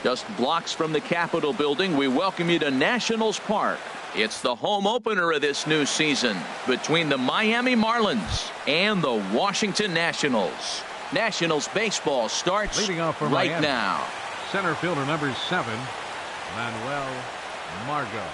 Just blocks from the Capitol building, we welcome you to Nationals Park. It's the home opener of this new season between the Miami Marlins and the Washington Nationals. Nationals baseball starts right Miami. now. Center fielder number 7, Manuel Margot.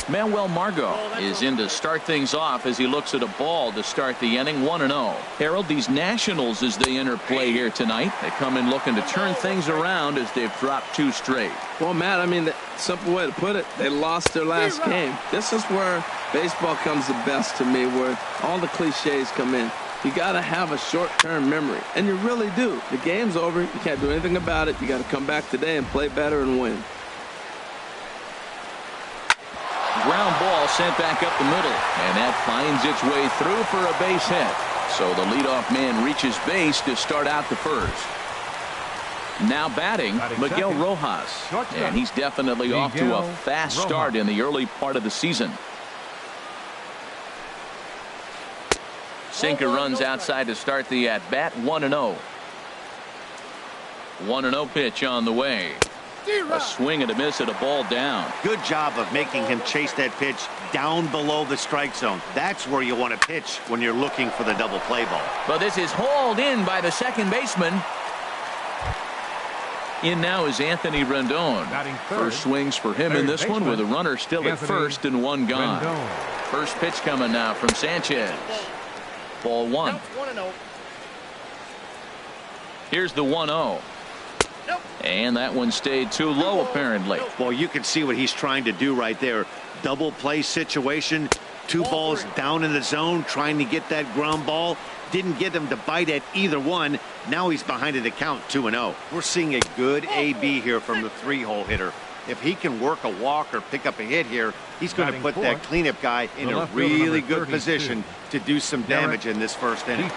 Manuel Margot is in to start things off as he looks at a ball to start the inning. 1-0. Harold, these Nationals, as they enter play here tonight, they come in looking to turn things around as they've dropped 2 straight. Well, Matt, I mean, the simple way to put it, they lost their last game. This is where baseball comes the best to me, where all the cliches come in. You got to have a short-term memory, and you really do. The game's over. You can't do anything about it. You got to come back today and play better and win. Ground ball sent back up the middle, and that finds its way through for a base hit. So the leadoff man reaches base to start out the first. Now batting Miguel second. Rojas, and he's definitely off to a fast start in the early part of the season. Sinker runs outside to start the at-bat. 1-0. 1-0 pitch on the way. A swing and a miss at a ball down. Good job of making him chase that pitch down below the strike zone. That's where you want to pitch when you're looking for the double play ball. But this is hauled in by the second baseman. In now is Anthony Rendon. First swings for him in this one with a runner still at first and 1 gone. First pitch coming now from Sanchez. Ball 1. Here's the 1-0. And that one stayed too low, apparently. Well, you can see what he's trying to do right there. Double play situation. 2 balls down in the zone, trying to get that ground ball. Didn't get him to bite at either one. Now he's behind in the count, 2-0. We're seeing a good AB here from the 3-hole hitter. If he can work a walk or pick up a hit here, he's going to put that cleanup guy in a really good position to do some damage in this first inning.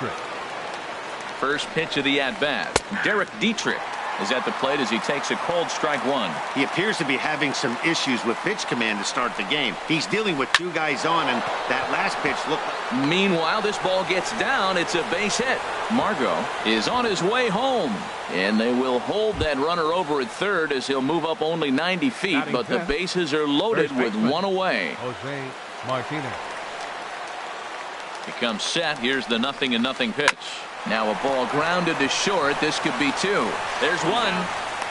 First pitch of the at-bat. Derek Dietrich is at the plate as he takes a cold strike 1. He appears to be having some issues with pitch command to start the game. He's dealing with 2 guys on, and that last pitch looked like... Meanwhile, this ball gets down. It's a base hit. Margot is on his way home, and they will hold that runner over at third as he'll move up only 90 feet, but the bases are loaded with 1 away. Jose Martinez. He comes set. Here's the 0-0 pitch. Now a ball grounded to short. This could be 2. There's 1.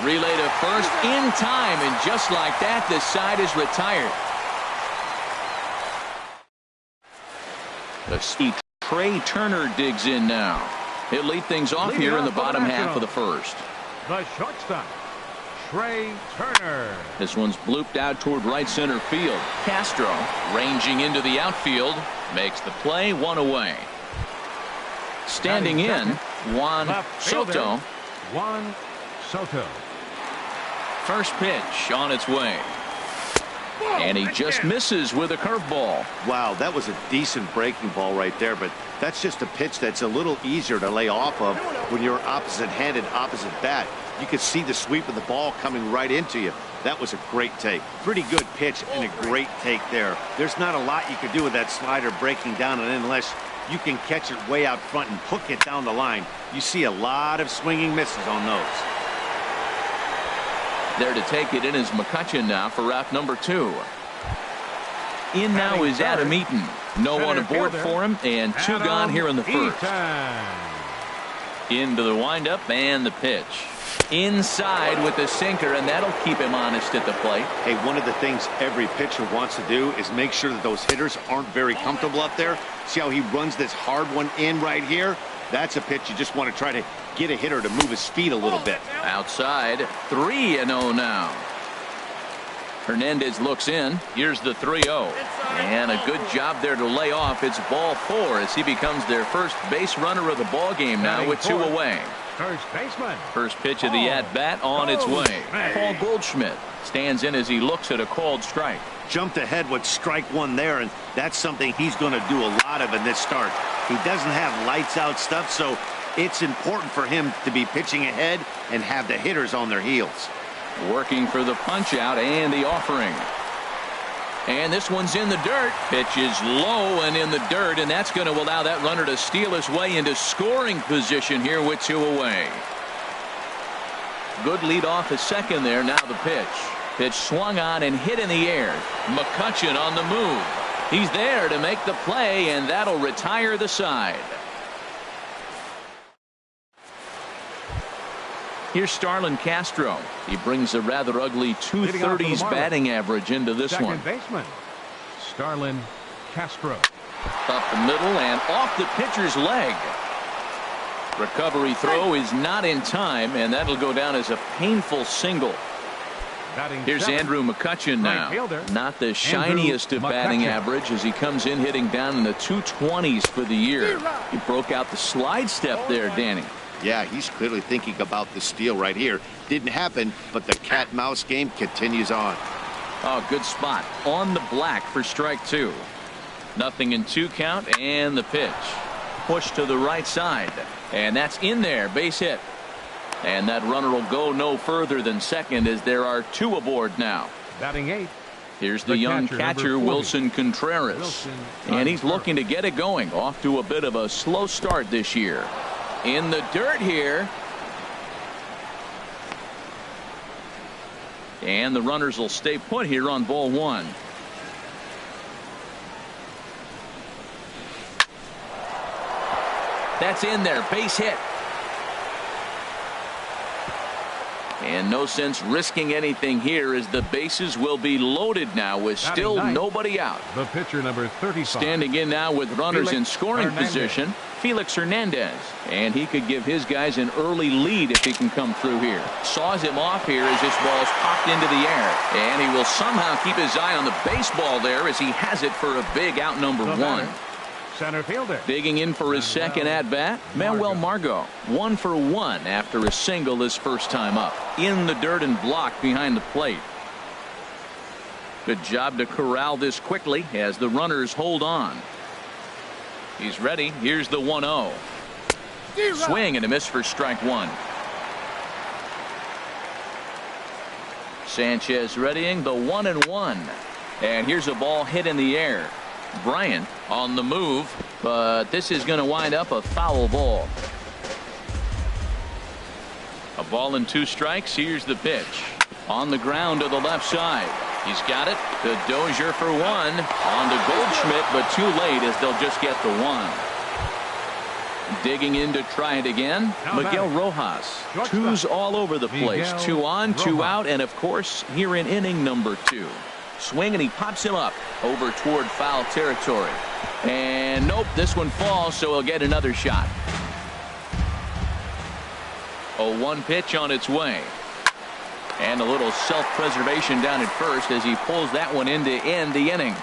Relay to first in time, and just like that, this side is retired. Let's see. Trey Turner digs in now. He'll lead things off here in the bottom half of the first. The shortstop, Trey Turner. This one's blooped out toward right center field. Castro ranging into the outfield makes the play. 1 away. Standing in, Juan Soto. Juan Soto. First pitch on its way. And he just misses with a curveball. Wow, that was a decent breaking ball right there, but that's just a pitch that's a little easier to lay off of when you're opposite-handed, opposite bat. You could see the sweep of the ball coming right into you. That was a great take. Pretty good pitch and a great take there. There's not a lot you could do with that slider breaking down, and unless you can catch it way out front and hook it down the line, you see a lot of swinging misses on those. There to take it in is McCutchen now for route number 2. In now is Adam Eaton. No one aboard for him, and 2 gone here in the first. Into the windup and the pitch. Inside with the sinker, and that'll keep him honest at the plate. Hey, one of the things every pitcher wants to do is make sure that those hitters aren't very comfortable up there. See how he runs this hard one in right here? That's a pitch you just want to try to get a hitter to move his feet a little bit. Outside, 3-0 now. Hernandez looks in. Here's the 3-0. And a good job there to lay off. It's ball 4 as he becomes their first base runner of the ball game now with 2 away. First baseman. First pitch of the at-bat on its way. Paul Goldschmidt stands in as he looks at a called strike. Jumped ahead with strike 1 there, and that's something he's going to do a lot of in this start. He doesn't have lights out stuff, so it's important for him to be pitching ahead and have the hitters on their heels. Working for the punch out and the offering. And this one's in the dirt. Pitch is low and in the dirt, and that's going to allow that runner to steal his way into scoring position here with 2 away. Good lead off at second there. Now the pitch. Pitch swung on and hit in the air. McCutchen on the move. He's there to make the play, and that'll retire the side. Here's Starlin Castro. He brings a rather ugly 230s batting average into this one. Second baseman, Starlin Castro. Up the middle and off the pitcher's leg. Recovery throw is not in time, and that'll go down as a painful single. Here's Andrew McCutchen now. Not the shiniest of batting average as he comes in hitting down in the 220s for the year. He broke out the slide step there, Danny. Yeah, he's clearly thinking about the steal right here. Didn't happen, but the cat-mouse game continues on. Oh, good spot. On the black for strike two. Nothing in 2 count, and the pitch. Push to the right side. And that's in there. Base hit. And that runner will go no further than second as there are 2 aboard now. Batting 8. Here's the young catcher, Wilson Contreras. And he's looking to get it going. Off to a bit of a slow start this year. In the dirt here. And the runners will stay put here on ball 1. That's in there. Base hit. And no sense risking anything here as the bases will be loaded now with still nobody out. The pitcher, number 35. Standing in now with runners in scoring position, Felix Hernandez. And he could give his guys an early lead if he can come through here. Saws him off here as this ball's popped into the air. And he will somehow keep his eye on the baseball there as he has it for a big out number 1. Center fielder. Digging in for his second at-bat, Manuel Margot. 1 for 1 after a single his first time up. In the dirt and blocked behind the plate. Good job to corral this quickly as the runners hold on. He's ready. Here's the 1-0. Swing and a miss for strike 1. Sanchez readying the 1-1. And here's a ball hit in the air. Bryant on the move, but this is going to wind up a foul ball. A ball and 2 strikes. Here's the pitch. On the ground to the left side. He's got it to Dozier for 1. On to Goldschmidt, but too late as they'll just get the 1. Digging in to try it again. Miguel Rojas. 2s all over the place. 2 on, 2 out, and of course here in inning number 2. Swing and he pops him up over toward foul territory. And nope, this one falls, so he'll get another shot. A 1 pitch on its way. And a little self-preservation down at first as he pulls that one in to end the inning.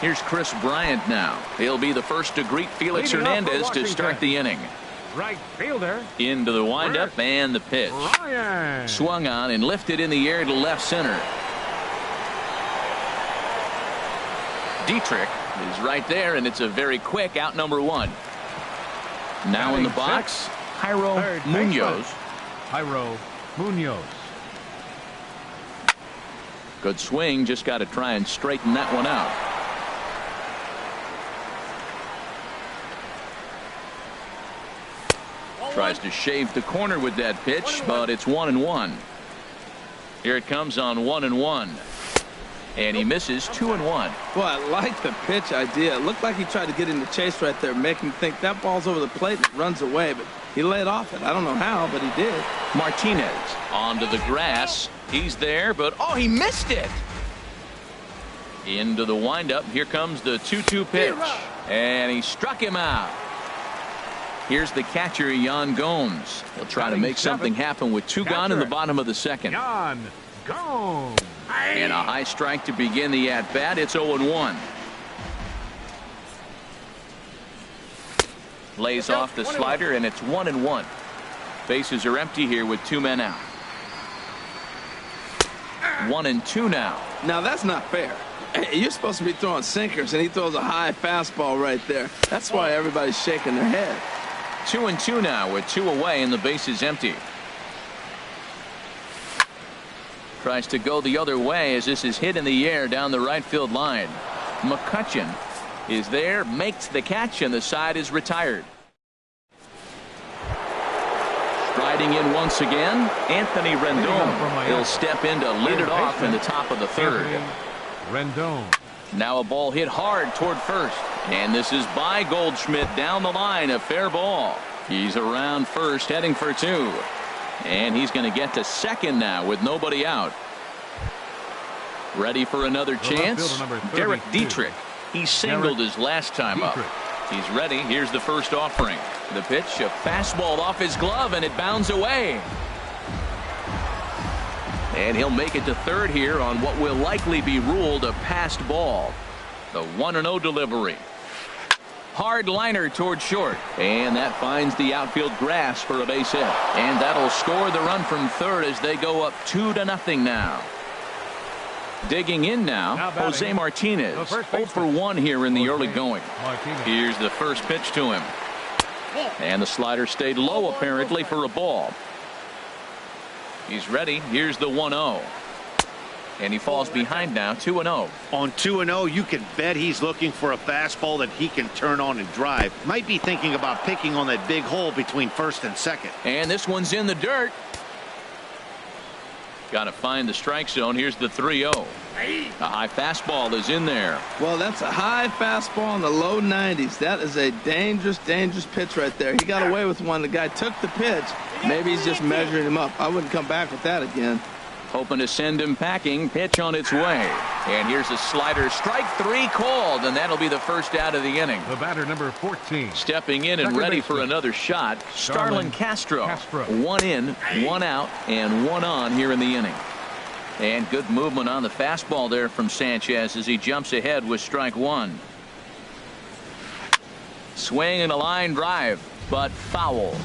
Here's Chris Bryant now. He'll be the first to greet Felix Hernandez to start the inning. Right fielder. Into the windup and the pitch. Ryan. Swung on and lifted in the air to left center. Dietrich is right there, and it's a very quick out number 1. Now in the box, Jairo Munoz. Jairo Munoz. Good swing, just got to try and straighten that one out. Tries to shave the corner with that pitch, but it's 1-1. Here it comes on 1-1. And he misses 2-1. Well, I like the pitch idea. It looked like he tried to get in the chase right there, make him think that ball's over the plate and runs away, but he laid off it. I don't know how, but he did. Martinez onto the grass. He's there, but oh, he missed it. Into the windup. Here comes the 2-2 pitch. And he struck him out. Here's the catcher, Yan Gomes. He'll try to make something happen with 2 gone in the bottom of the second. Yan Gomes. And a high strike to begin the at-bat. It's 0-1. Lays off the slider, and it's 1-1. Bases are empty here with 2 men out. 1-2 now. Now that's not fair. You're supposed to be throwing sinkers, and he throws a high fastball right there. That's why everybody's shaking their head. 2-2 now with 2 away and the base is empty. Tries to go the other way as this is hit in the air down the right field line. McCutchen is there, makes the catch, and the side is retired. Striding in once again, Anthony Rendon. He'll step in to lead it off in the top of the third. Rendon. Now a ball hit hard toward first. And this is by Goldschmidt down the line. A fair ball. He's around first, heading for two. And he's going to get to second now with nobody out. Ready for another chance? Derek Dietrich. He singled his last time up. He's ready. Here's the first offering. The pitch, a fastball off his glove, and it bounds away. And he'll make it to third here on what will likely be ruled a passed ball. The 1-0 delivery. Hard liner toward short. And that finds the outfield grass for a base hit. And that'll score the run from third as they go up 2-0 now. Digging in now, Jose Martinez. 0 for 1 here in the early going. Here's the first pitch to him. And the slider stayed low apparently for a ball. He's ready. Here's the 1-0. And he falls behind now, 2-0. On 2-0, you can bet he's looking for a fastball that he can turn on and drive. Might be thinking about picking on that big hole between first and second. And this one's in the dirt. Got to find the strike zone. Here's the 3-0. A high fastball is in there. Well, that's a high fastball in the low 90s. That is a dangerous, dangerous pitch right there. He got away with one. The guy took the pitch. Maybe he's just measuring him up. I wouldn't come back with that again. Hoping to send him packing. Pitch on its way. And here's a slider. Strike 3 called, and that'll be the first out of the inning. The batter, number 14. Stepping in and ready for another shot, Starlin Castro. 1 in, 1 out, and 1 on here in the inning. And good movement on the fastball there from Sanchez as he jumps ahead with strike 1. Swing and a line drive, but foul.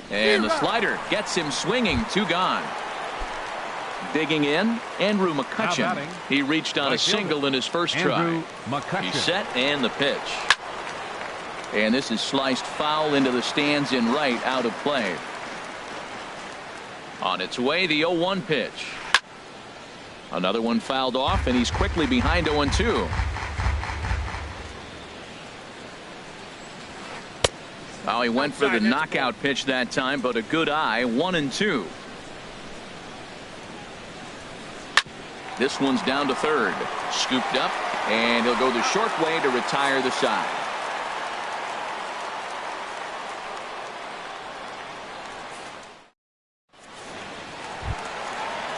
And the slider gets him swinging. 2 gone. Digging in, Andrew McCutchen. He reached on a single in his first try. He's set and the pitch. And this is sliced foul into the stands in right, out of play. On its way, the 0-1 pitch. Another one fouled off, and he's quickly behind 0-2. Oh, he went for the knockout pitch that time, but a good eye. 1-2. This one's down to third. Scooped up, and he'll go the short way to retire the side.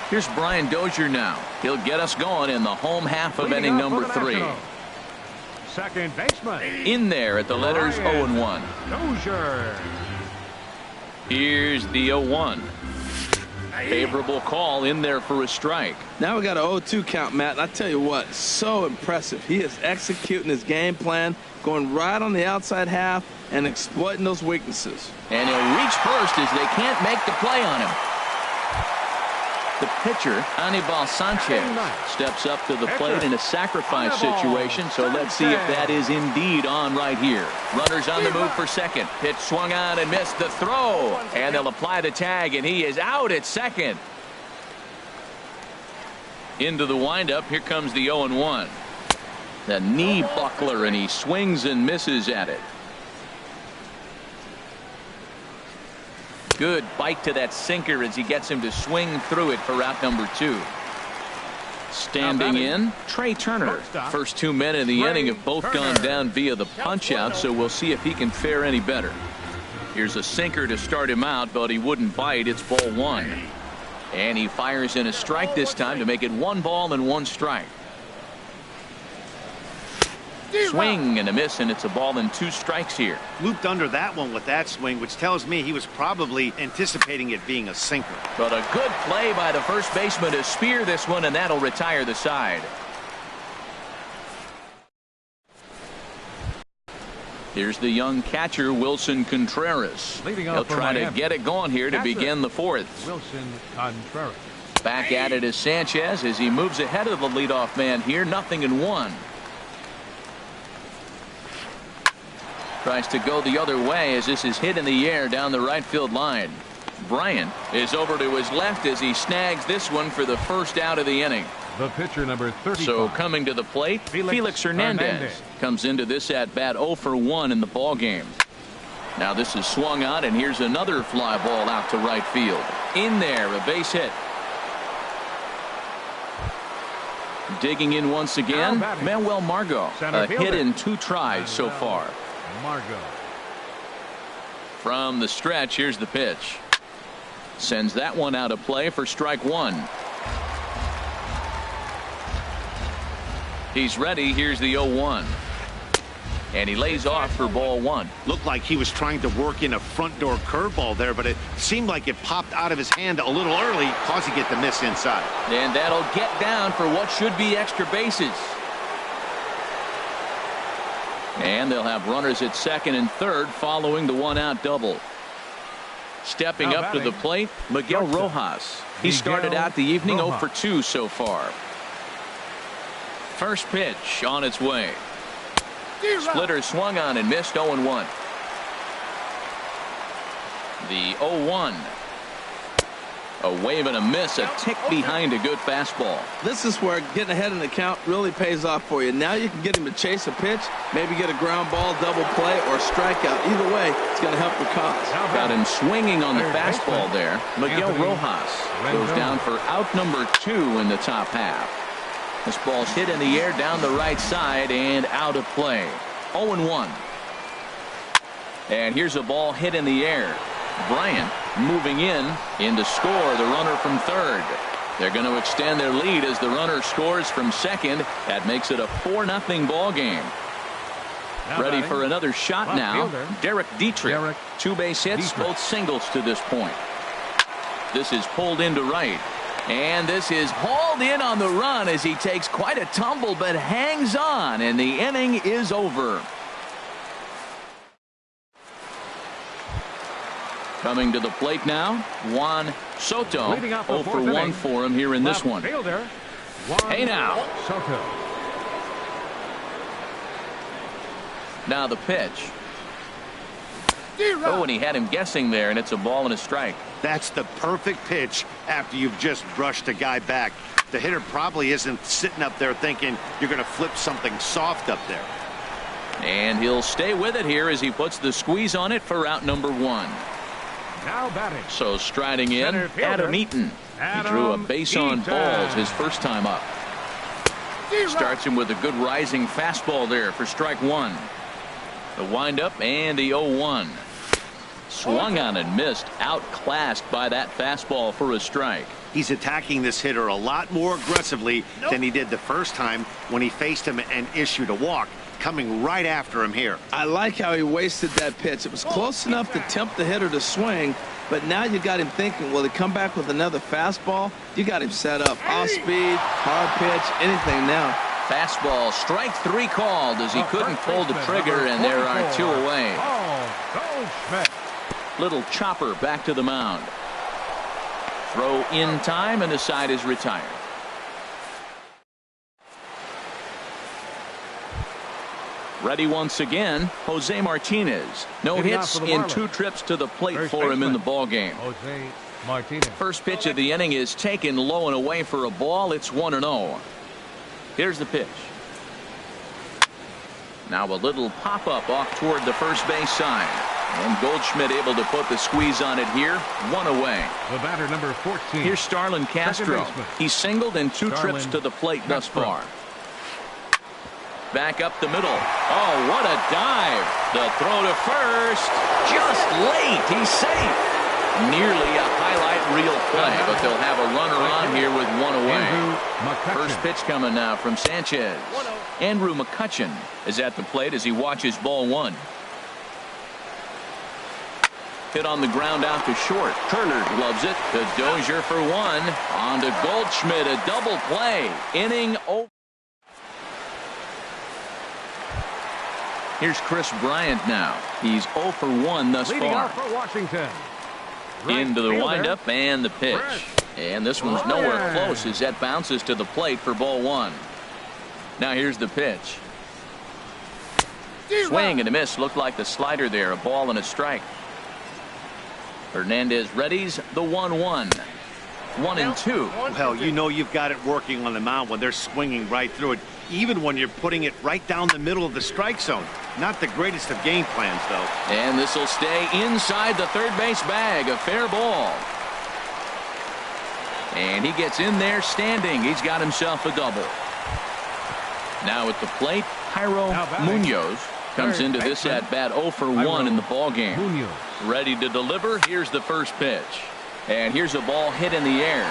Here's Brian Dozier now. He'll get us going in the home half of inning number 3. Second baseman. In there at the letters 0-1. Dozier. Here's the 0-1. Favorable call in there for a strike. Now we got an 0-2 count, Matt. And I tell you what, so impressive. He is executing his game plan, going right on the outside half and exploiting those weaknesses. And he'll reach first as they can't make the play on him. The pitcher, Anibal Sanchez, steps up to the plate in a sacrifice situation, so let's see if that is indeed on right here. Runners on the move for second. Pitch swung on and missed the throw. And they'll apply the tag, and he is out at second. Into the windup, here comes the 0-1. The knee buckler, and he swings and misses at it. Good bite to that sinker as he gets him to swing through it for out number 2. Standing in, Trey Turner. First 2 men in the inning have both gone down via the punch out, so we'll see if he can fare any better. Here's a sinker to start him out, but he wouldn't bite. It's ball 1. And he fires in a strike this time to make it 1 ball and 1 strike. Swing and a miss, and it's a ball and 2 strikes here. Looped under that one with that swing, which tells me he was probably anticipating it being a sinker. But a good play by the first baseman to spear this one, and that'll retire the side. Here's the young catcher, Wilson Contreras. He'll try to get it going here to begin the 4th. Wilson Contreras. Back at it is Sanchez as he moves ahead of the leadoff man here. 0-1. Tries to go the other way as this is hit in the air down the right field line. Bryant is over to his left as he snags this one for the first out of the inning. The pitcher, number 35. So coming to the plate, Felix Hernandez comes into this at bat 0 for 1 in the ball game. Now this is swung on, and here's another fly ball out to right field. In there, a base hit. Digging in once again, Manuel Margot. A hit in 2 tries so far. Margot. From the stretch, here's the pitch. Sends that one out of play for strike 1. He's ready. Here's the 0-1. And he lays off for ball 1. Looked like he was trying to work in a front door curveball there, but it seemed like it popped out of his hand a little early, causing it to miss inside. And that'll get down for what should be extra bases. And they'll have runners at second and third following the 1-out double. Stepping up to the plate, Miguel Rojas. He started out the evening 0 for 2 so far. First pitch on its way. Splitter swung on and missed. 0-1. The 0-1. A wave and a miss, a tick behind a good fastball. This is where getting ahead in the count really pays off for you. Now you can get him to chase a pitch, maybe get a ground ball, double play, or strikeout. Either way, it's going to help your cause. Got him swinging on the fastball there. Miguel Rojas goes down for out number 2 in the top half. This ball's hit in the air down the right side and out of play. 0-1. And here's a ball hit in the air. Bryant moving in to score the runner from third. They're going to extend their lead as the runner scores from second. That makes it a 4-0 ball game. Ready for another shot now. Derek Dietrich. 2 base hits, both singles to this point. This is pulled into right. And this is hauled in on the run as he takes quite a tumble but hangs on, and the inning is over. Coming to the plate now, Juan Soto. 0 for 1 for him here in this one. Hey now. Soto. Now the pitch. Oh, and he had him guessing there, and it's a ball and a strike. That's the perfect pitch after you've just brushed a guy back. The hitter probably isn't sitting up there thinking you're going to flip something soft up there. And he'll stay with it here as he puts the squeeze on it for out number 1. Now batting. So striding in, Adam Eaton. He drew a base on balls his first time up. Starts him with a good rising fastball there for strike 1. The windup and the 0-1. Swung on and missed, outclassed by that fastball for a strike. He's attacking this hitter a lot more aggressively than he did the first time when he faced him and issued a walk. Coming right after him here. I like how he wasted that pitch. It was close enough to tempt the hitter to swing, but now you got him thinking, will he come back with another fastball? You got him set up. Off speed, hard pitch, anything now. Fastball, strike 3 called as he couldn't pull the trigger, and there are 2 away. Little chopper back to the mound. Throw in time, and the side is retired. Ready once again, Jose Martinez. No hits in 2 trips to the plate for him in the ball game. First pitch of the inning is taken low and away for a ball. It's 1-0. Here's the pitch. Now a little pop-up off toward the first base side. And Goldschmidt able to put the squeeze on it here. 1 away. The batter, number 14. Here's Starlin Castro. He's singled in 2 trips to the plate thus far. Back up the middle. Oh, what a dive. The throw to first. Just late. He's safe. Nearly a highlight reel play, but they'll have a runner on here with 1 away. First pitch coming now from Sanchez. Andrew McCutchen is at the plate as he watches ball 1. Hit on the ground out to short. Turner gloves it to Dozier for 1. On to Goldschmidt, a double play. Inning over. Here's Chris Bryant now. He's 0 for 1 thus far. For Washington. Into the windup and the pitch. And this one's nowhere close as that bounces to the plate for ball 1. Now here's the pitch. Swing and a miss. Looked like the slider there. A ball and a strike. Hernandez readies the 1-1. 1-2. Well, you know you've got it working on the mound when they're swinging right through it, even when you're putting it right down the middle of the strike zone. Not the greatest of game plans, though. And this will stay inside the third base bag. A fair ball. And he gets in there standing. He's got himself a double. Now at the plate, Jairo Munoz comes into this at bat 0 for 1 in the ball game. Ready to deliver. Here's the first pitch. And here's a ball hit in the air.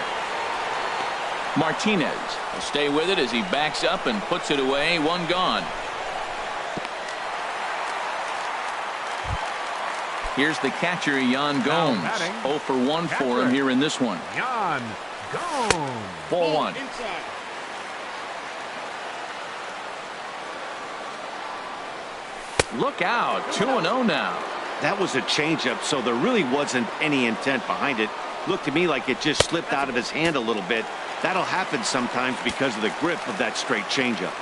Martinez will stay with it as he backs up and puts it away. One gone. Here's the catcher, Yan Gomes. 0 for 1 for him here in this one. Yan Gomes. Ball 1. Look out. 2-0 now. That was a changeup, so there really wasn't any intent behind it. Looked to me like it just slipped out of his hand a little bit. That'll happen sometimes because of the grip of that straight changeup.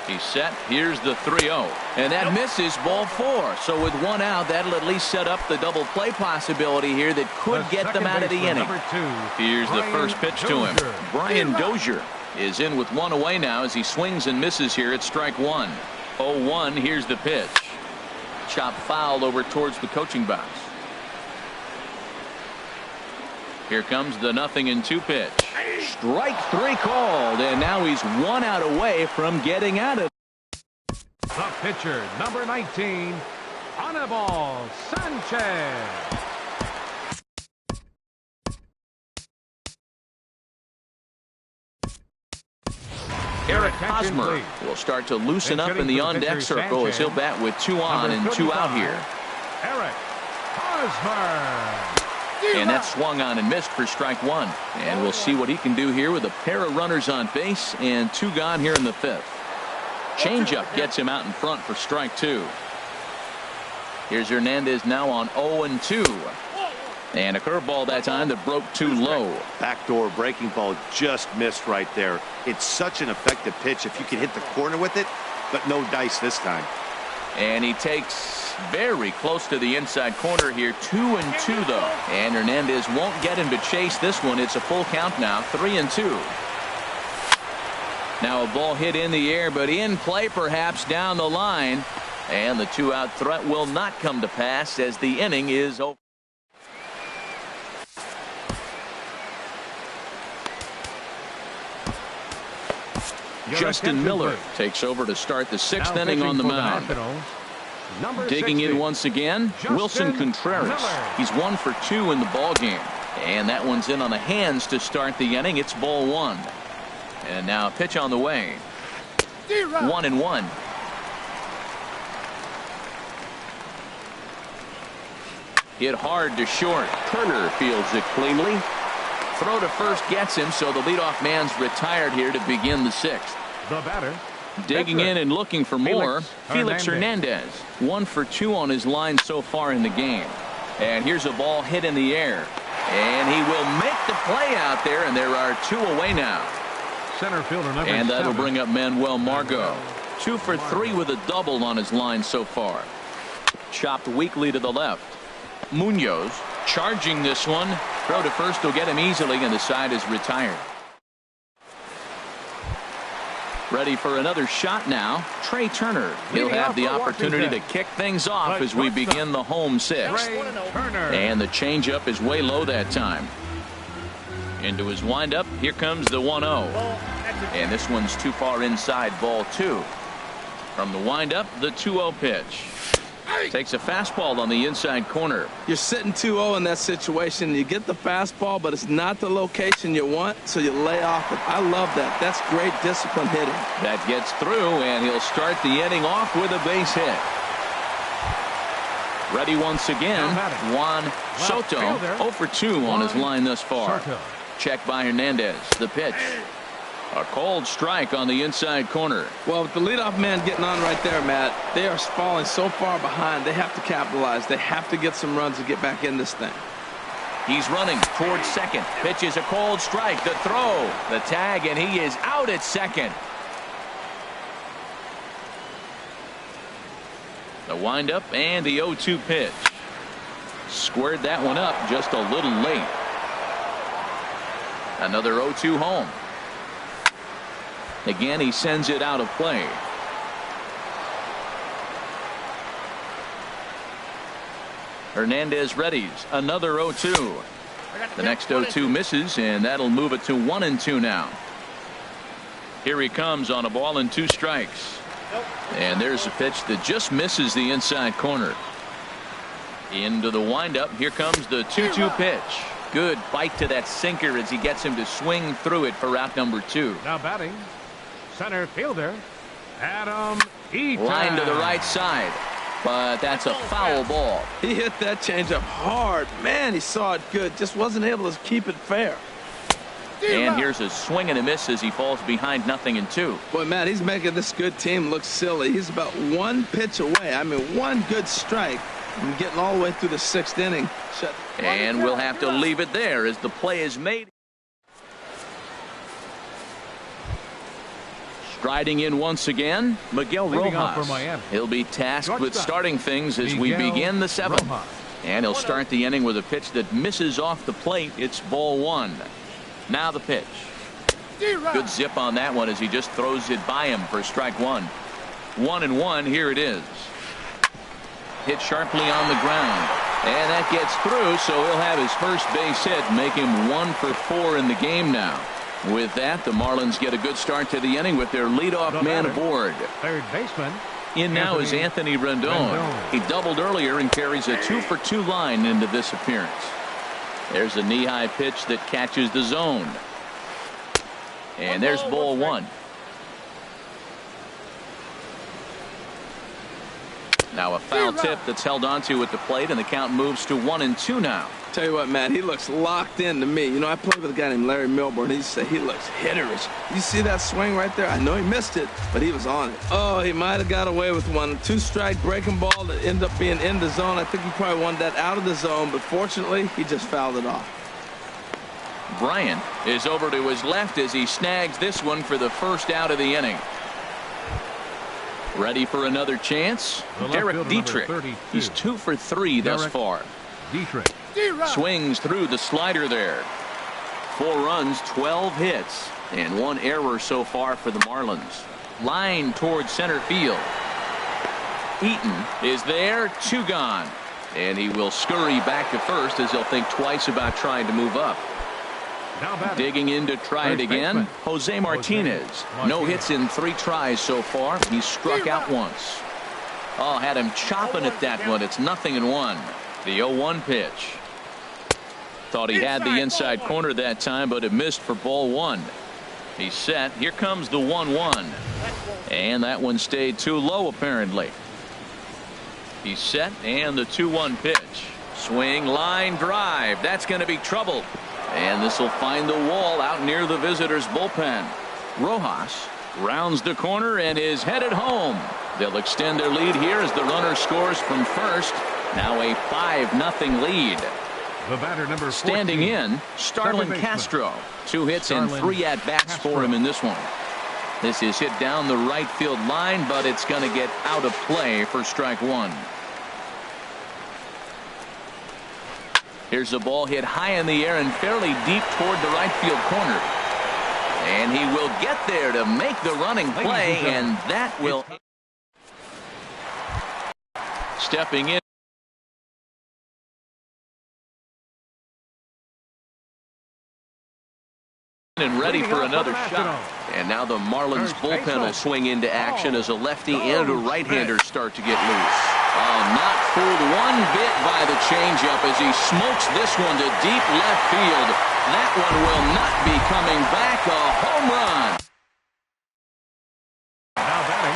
He's set. Here's the 3-0. And that misses, ball 4. So with one out, that'll at least set up the double play possibility here that could get them out of the inning. Here's the first pitch to him. Brian Dozier is in with one away now as he swings and misses here at strike 1. 0-1. Here's the pitch. Chop foul over towards the coaching box. Here comes the 0-2 pitch. Strike 3 called, and now he's 1 out away from getting out of it. The pitcher, number 19, Anibal Sanchez. Eric Hosmer will start to loosen up in the on-deck circle as he'll bat with 2 on and 2 out here. Eric Hosmer. And that swung on and missed for strike 1. And we'll see what he can do here with a pair of runners on base and 2 gone here in the 5th. Changeup gets him out in front for strike 2. Here's Hernandez now on 0-2. And a curveball that time that broke too low. Backdoor breaking ball just missed right there. It's such an effective pitch if you can hit the corner with it, but no dice this time. And he takes very close to the inside corner here. 2-2 though. And Hernandez won't get him to chase this one. It's a full count now. 3-2. Now a ball hit in the air, but in play perhaps down the line. And the 2-out threat will not come to pass as the inning is over. Justin Miller takes over to start the 6th inning on the mound. Digging in once again, Wilson Contreras. He's 1 for 2 in the ball game. And that one's in on the hands to start the inning. It's ball 1. And now a pitch on the way. 1-1. Hit hard to short. Turner fields it cleanly. Throw to first gets him, so the leadoff man's retired here to begin the 6th. The batter. Digging in and looking for more, Felix Hernandez. 1 for 2 on his line so far in the game. And here's a ball hit in the air. And he will make the play out there, and there are 2 away now. Center fielder number 7. And that'll bring up Manuel Margot. 2 for 3 with a double on his line so far. Chopped weakly to the left. Munoz charging this one. Throw to first will get him easily, and the side is retired. Ready for another shot now. Trey Turner. He'll have the opportunity to kick things off as we begin the home 6th. And the changeup is way low that time. Into his windup. Here comes the 1-0. And this one's too far inside, ball 2. From the windup, the 2-0 pitch. Takes a fastball on the inside corner. You're sitting 2-0 in that situation. You get the fastball, but it's not the location you want, so you lay off it. I love that. That's great discipline hitting. That gets through, and he'll start the inning off with a base hit. Ready once again, Juan Soto. 0 for 2 on his line thus far. Check by Hernandez. The pitch. A cold strike on the inside corner. Well, with the leadoff man getting on right there, Matt, they are falling so far behind. They have to capitalize. They have to get some runs to get back in this thing. He's running towards second. Pitch is a cold strike. The throw, the tag, and he is out at second. The windup and the 0-2 pitch. Squared that one up just a little late. Another 0-2 home. Again, he sends it out of play. Hernandez readies. Another 0-2. The next 0-2 misses, and that'll move it to 1-2 now. Here he comes on a ball and 2 strikes. And there's a pitch that just misses the inside corner. Into the windup. Here comes the 2-2 pitch. Good bite to that sinker as he gets him to swing through it for out number 2. Now batting, center fielder, Adam Eaton. Line to the right side. But that's a foul ball. He hit that changeup hard. Man, he saw it good. Just wasn't able to keep it fair. And here's a swing and a miss as he falls behind 0-2. Boy, Matt, he's making this good team look silly. He's about 1 pitch away. I mean, 1 good strike from getting all the way through the 6th inning. And we'll have to leave it there as the play is made. Striding in once again, Miguel Rojas. He'll be tasked with starting things as we begin the 7th. And he'll start the inning with a pitch that misses off the plate. It's ball 1. Now the pitch. Good zip on that one as he just throws it by him for strike 1. 1-1. Here it is. Hit sharply on the ground. And that gets through, so he'll have his first base hit, make him 1 for 4 in the game now. With that, the Marlins get a good start to the inning with their leadoff man aboard. Third baseman. In now is Anthony Rendon. He doubled earlier and carries a 2-for-2 line into this appearance. There's a knee-high pitch that catches the zone. And there's ball 1. Now a foul tip that's held onto at the plate, and the count moves to 1-2 now. Tell you what, Matt, he looks locked in to me. You know, I played with a guy named Larry Milburn. He said he looks hitterish. You see that swing right there? I know he missed it, but he was on it. Oh, he might have got away with one. 2-strike breaking ball that ended up being in the zone. I think he probably wanted that out of the zone, but fortunately, he just fouled it off. Bryant is over to his left as he snags this one for the first out of the inning. Ready for another chance? Derek Dietrich. He's 2 for 3 thus far. Dietrich. Swings through the slider there. 4 runs, 12 hits, and 1 error so far for the Marlins. Line towards center field. Eaton is there, 2 gone. And he will scurry back to first as he'll think twice about trying to move up. Digging in to try it again, Jose Martinez. No hits in 3 tries so far. He's struck out once. Oh, had him chopping at that one. It's 0-1. The 0-1 pitch. Thought he had the inside corner that time, but it missed for ball 1. He's set. Here comes the 1-1. And that one stayed too low, apparently. He's set, and the 2-1 pitch. Swing, line drive. That's going to be trouble. And this will find the wall out near the visitors' bullpen. Rojas rounds the corner and is headed home. They'll extend their lead here as the runner scores from first. Now a 5-0 lead. The batter number 14, standing in, Starlin Castro. 2 hits and 3 at-bats for him in this one. This is hit down the right field line, but it's going to get out of play for strike 1. Here's the ball hit high in the air and fairly deep toward the right field corner. And he will get there to make the running play, and that will... Stepping in and ready for another shot. And now the Marlins bullpen will swing into action as a lefty and a right-hander start to get loose. Oh, not fooled one bit by the changeup as he smokes this one to deep left field. That one will not be coming back. A home run.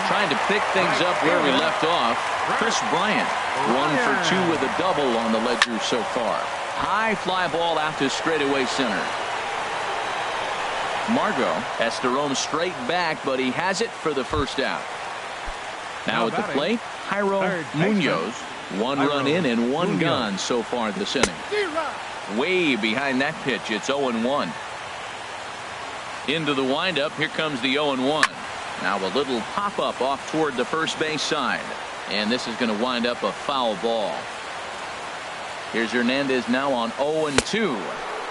Trying to pick things up where we left off. Chris Bryant, 1 for 2 with a double on the ledger so far. High fly ball out to straightaway center. Margot has to roam straight back, but he has it for the first out. Now at the plate, Jairo Munoz. 1 run in and 1 gone so far this inning. Way behind that pitch, it's 0-1. Into the windup, here comes the 0-1. Now a little pop-up off toward the first base side. And this is going to wind up a foul ball. Here's Hernandez now on 0-2.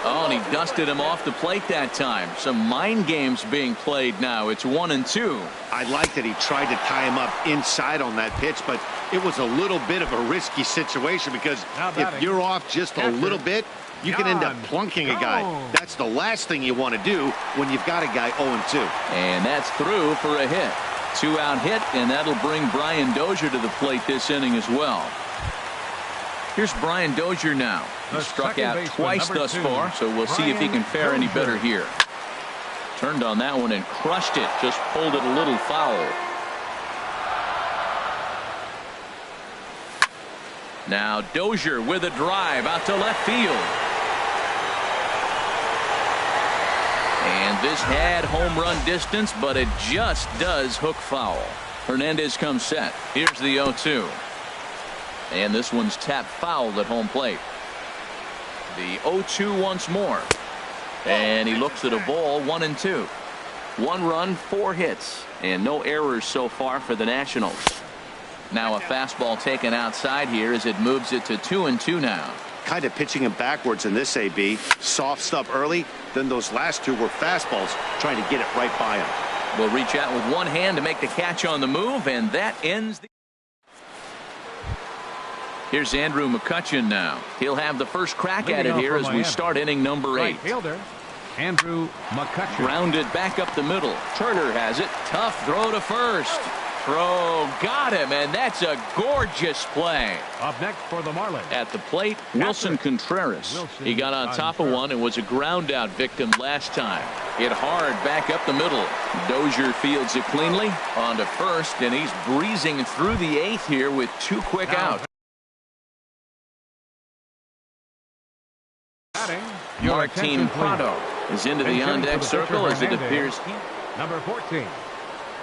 Oh, and he dusted him off the plate that time. Some mind games being played now. It's 1-2. I like that he tried to tie him up inside on that pitch, but it was a little bit of a risky situation because if you're off just a little bit, you can end up plunking a guy. That's the last thing you want to do when you've got a guy 0-2. And that's through for a hit. 2-out hit, and that'll bring Brian Dozier to the plate this inning as well. Here's Brian Dozier now. He struck out twice thus far, so we'll see if he can fare any better here. Turned on that one and crushed it. Just pulled it a little foul. Now Dozier with a drive out to left field. And this had home run distance, but it just does hook foul. Hernandez comes set. Here's the 0-2. And this one's tapped foul at home plate. The 0-2 once more. And he looks at a ball, 1-2. 1 run, 4 hits, and no errors so far for the Nationals. Now a fastball taken outside here as it moves it to 2-2 now. Kind of pitching him backwards in this AB. Soft stuff early, then those last 2 were fastballs, trying to get it right by him. Will reach out with one hand to make the catch on the move, and that ends the... Here's Andrew McCutchen now. He'll have the first crack at it here as we start inning number 8. Right fielder, Andrew McCutchen. Grounded back up the middle. Turner has it. Tough throw to first. Throw got him, and that's a gorgeous play. Up next for the Marlins. At the plate, Wilson Contreras. He got on top of one and was a ground out victim last time. Hit hard back up the middle. Dozier fields it cleanly on to first, and he's breezing through the 8th here with 2 quick outs. Martin Prado is into the on-deck circle as it appears. Number 14,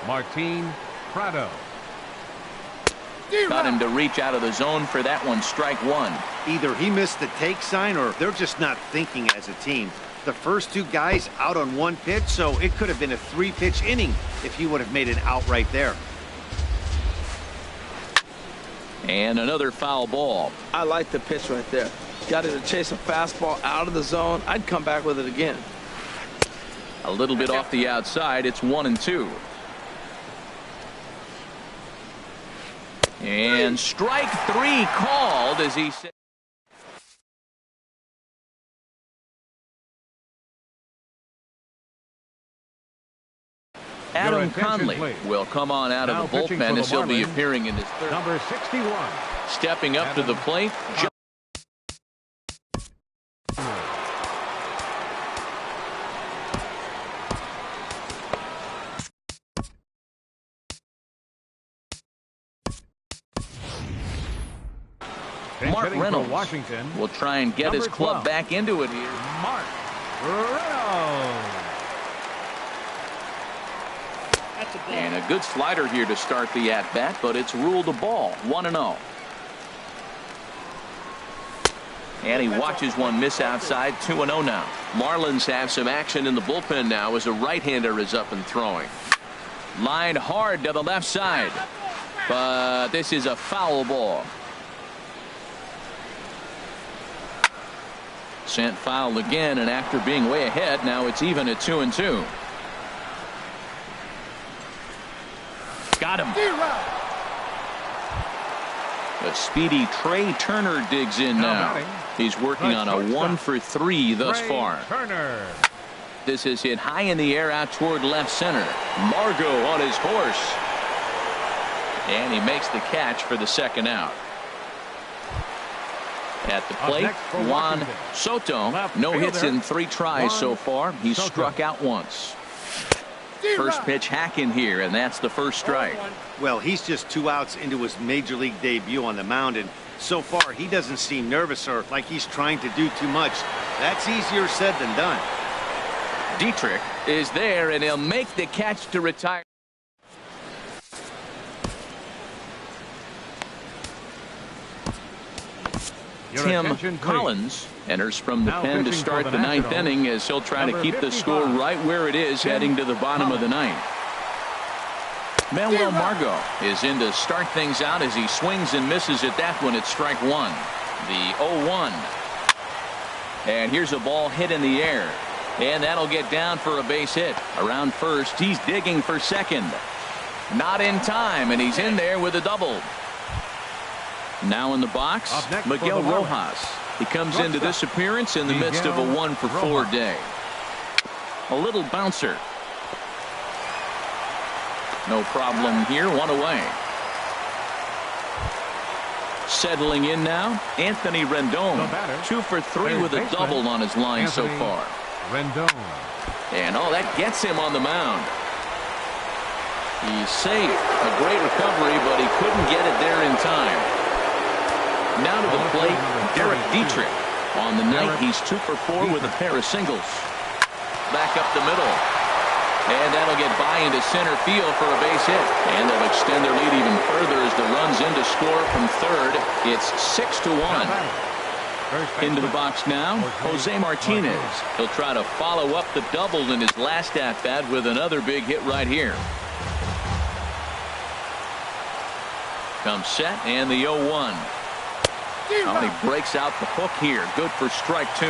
Martin Prado. Got him to reach out of the zone for that one. Strike 1. Either he missed the take sign or they're just not thinking as a team. The first 2 guys out on 1 pitch, so it could have been a 3-pitch inning if he would have made an out right there. And another foul ball. I like the pitch right there. Got it to chase a fastball out of the zone. I'd come back with it again. A little bit off the outside. It's 1-2. And strike 3 called as he said. Adam Conley will come on out of the bullpen as he'll be appearing in his 3rd. Number 61. Stepping up to the plate. Mark Reynolds will try and get his club back into it here. Mark Reynolds. And a good slider here to start the at-bat, but it's ruled a ball. 1-0. And he watches one miss outside. 2-0 now. Marlins have some action in the bullpen now as a right-hander is up and throwing. Lined hard to the left side. But this is a foul ball. Sent foul again, and after being way ahead, now it's even at 2-2. Got him. The speedy Trey Turner digs in now. He's working on a 1-for-3 thus far. Turner. This is hit high in the air out toward left center. Margot on his horse. And he makes the catch for the 2nd out. At the plate, Juan Soto. No hits in 3 tries so far. He's struck out once. First pitch hack in here, and that's the first strike. Well, he's just 2 outs into his major league debut on the mound, and so far he doesn't seem nervous or like he's trying to do too much. That's easier said than done. Dietrich is there, and he'll make the catch to retire. Tim Collins enters from the pen to start the 9th inning as he'll try to keep the score right where it is heading to the bottom of the 9th. Manuel Margot is in to start things out as he swings and misses at that one at strike 1. The 0-1. And here's a ball hit in the air. And that'll get down for a base hit. Around first, he's digging for second. Not in time, and he's in there with a double. Now in the box, Miguel Rojas. He comes into this appearance in the midst of a 1-for-4 day. A little bouncer. No problem here, one away. Settling in now, Anthony Rendon. 2 for 3 with a double on his line so far. Rendon. And that gets him on the mound. He's safe. A great recovery, but he couldn't get it there in time. Now to the plate, Derek Dietrich. On the night, he's 2 for 4 with a pair of singles. Back up the middle. And that'll get by into center field for a base hit. And they'll extend their lead even further as the run's in to score from third. It's 6-1. Into the box now, Jose Martinez. He'll try to follow up the double in his last at-bat with another big hit right here. Comes set, and the 0-1. And he breaks out the hook here. Good for strike 2.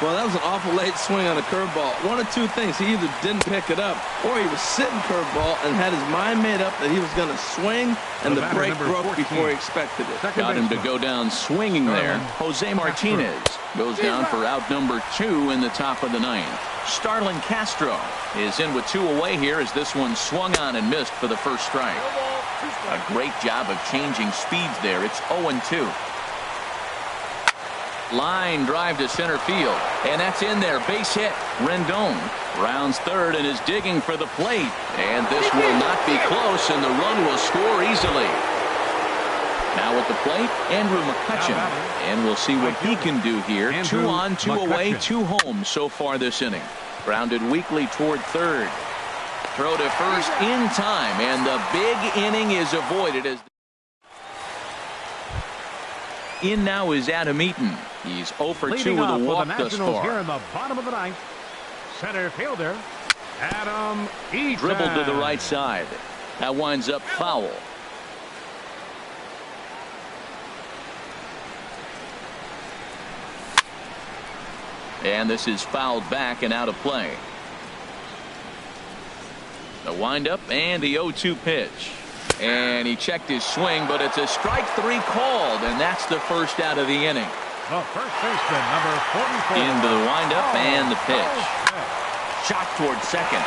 Well, that was an awful late swing on a curveball. One of two things. He either didn't pick it up or he was sitting curveball and had his mind made up that he was going to swing, and the break broke before he expected it. Got him to go down swinging there. Jose Martinez goes down for out number 2 in the top of the 9th. Starlin Castro is in with 2 away here as this one swung on and missed for the first strike. A great job of changing speeds there. It's 0-2. Line drive to center field, and that's in there. Base hit. Rendon rounds third and is digging for the plate, and this will not be close, and the run will score easily. Now at the plate, Andrew McCutchen, and we'll see what he can do here. 2 on, 2 away, 2 home so far this inning. Grounded weakly toward third. Throw to first in time, and the big inning is avoided. As in now is Adam Eaton. He's 0 for 2 with a walk thus far. Here in the bottom of the 9th, center fielder Adam Eaton. Dribbled to the right side. That winds up foul. And this is fouled back and out of play. The windup and the 0-2 pitch. And he checked his swing, but it's a strike 3 called, and that's the first out of the inning. The first baseman, number 44. Into the windup and the pitch. Shot toward second.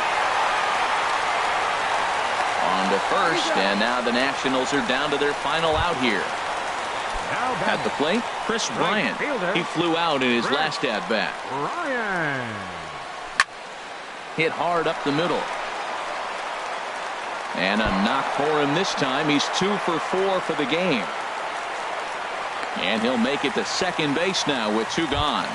On to first, and now the Nationals are down to their final out here. At the plate, Chris Bryant. He flew out in his last at-bat. Hit hard up the middle. And a knock for him this time. He's 2 for 4 for the game. And he'll make it to second base now with 2 gone.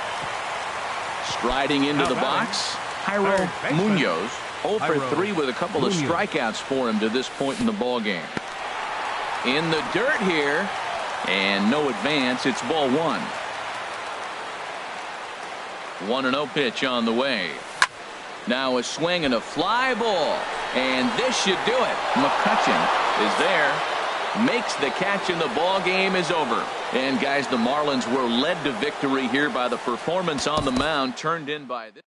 Striding into the box, Jairo Munoz. 0 for 3 with a couple of strikeouts for him to this point in the ballgame. In the dirt here, and no advance. It's ball 1. 1-0 pitch on the way. Now a swing and a fly ball, and this should do it. McCutchen is there, makes the catch, and the ball game is over. And guys, the Marlins were led to victory here by the performance on the mound turned in by this.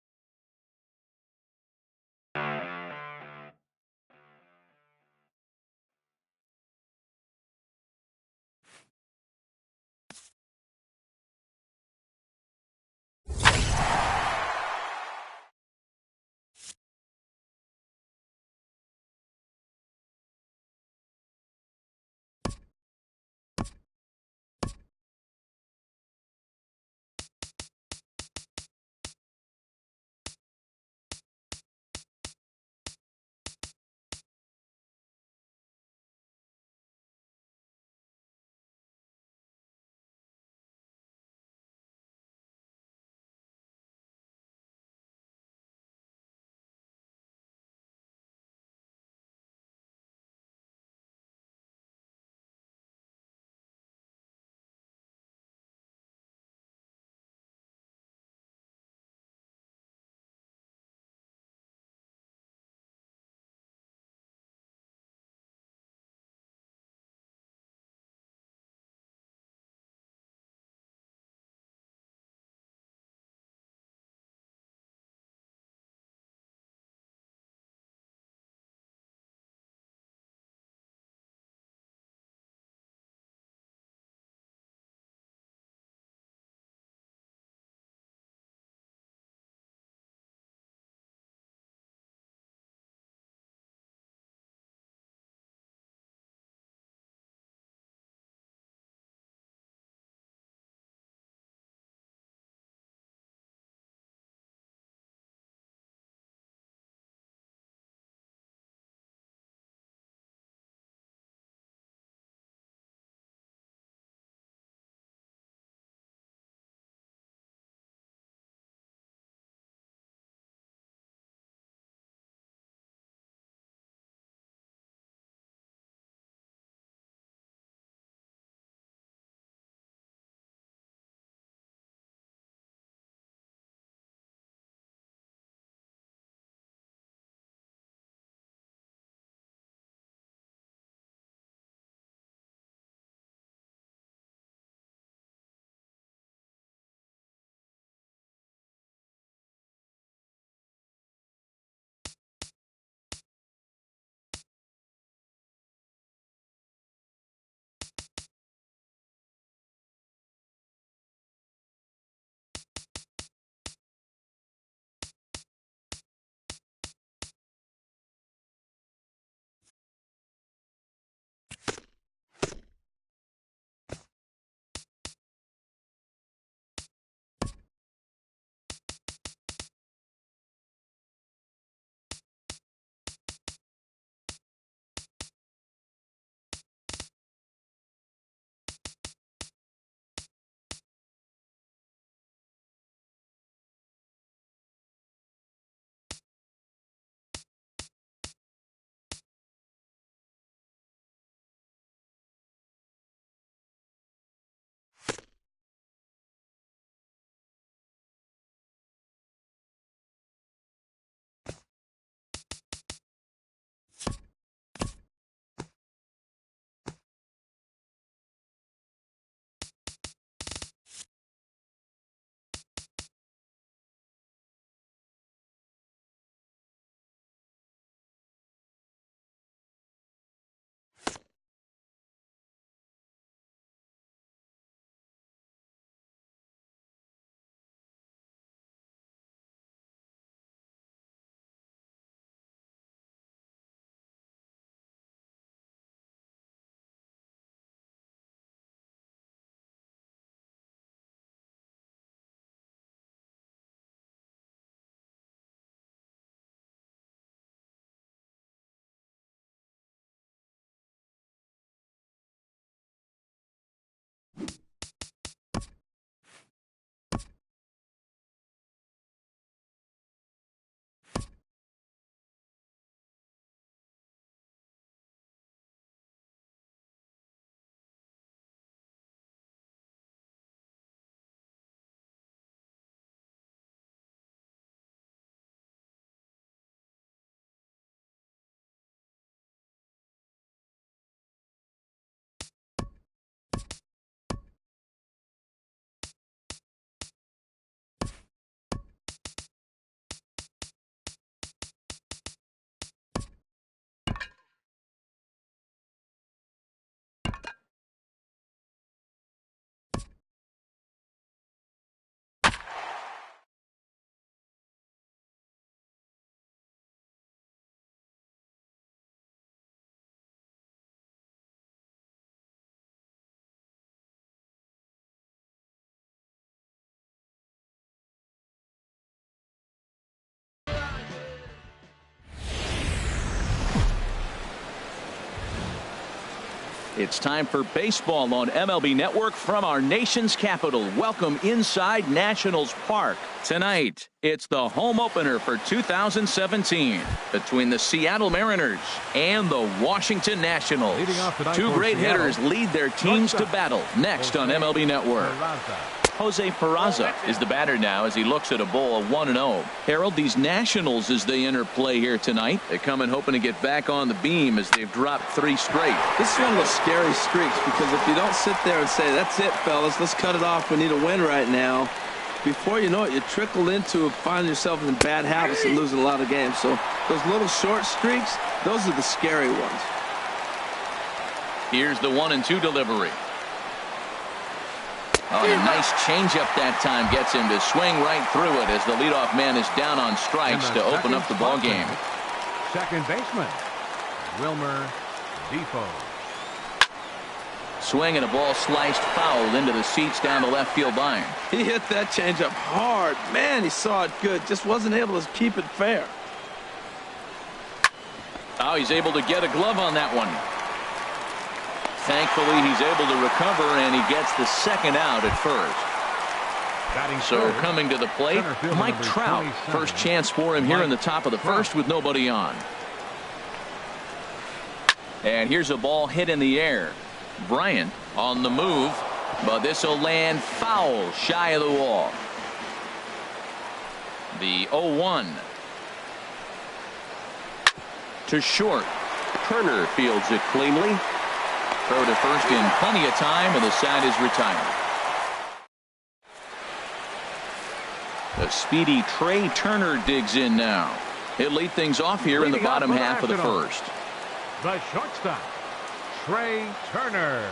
It's time for baseball on MLB Network from our nation's capital. Welcome inside Nationals Park. Tonight, it's the home opener for 2017 between the Seattle Mariners and the Washington Nationals. Two great hitters lead their teams to battle next on MLB Network. Jose Peraza is the batter now as he looks at a bowl of 1-0. Harold, these Nationals, as they enter play here tonight, they come in hoping to get back on the beam as they've dropped 3 straight. This is one of those scary streaks because if you don't sit there and say, that's it, fellas, let's cut it off, we need a win right now, before you know it, you trickle into finding yourself in bad habits and losing a lot of games. So those little short streaks, those are the scary ones. Here's the 1-2 delivery. Oh, and a nice changeup that time gets him to swing right through it as the leadoff man is down on strikes to open up the ball game. Second baseman, Wilmer Defoe. Swing and a ball sliced foul into the seats down the left field line. He hit that changeup hard. Man, he saw it good. Just wasn't able to keep it fair. Oh, he's able to get a glove on that one. Thankfully, he's able to recover, and he gets the second out at first. So coming to the plate, Mike Trout. First chance for him here in the top of the first with nobody on. And here's a ball hit in the air. Bryant on the move, but this will land foul shy of the wall. The 0-1. To short. Turner fields it cleanly. Throw to first in plenty of time, and the side is retired. The speedy Trey Turner digs in now. He'll lead things off here in the bottom half of the first. The shortstop, Trey Turner.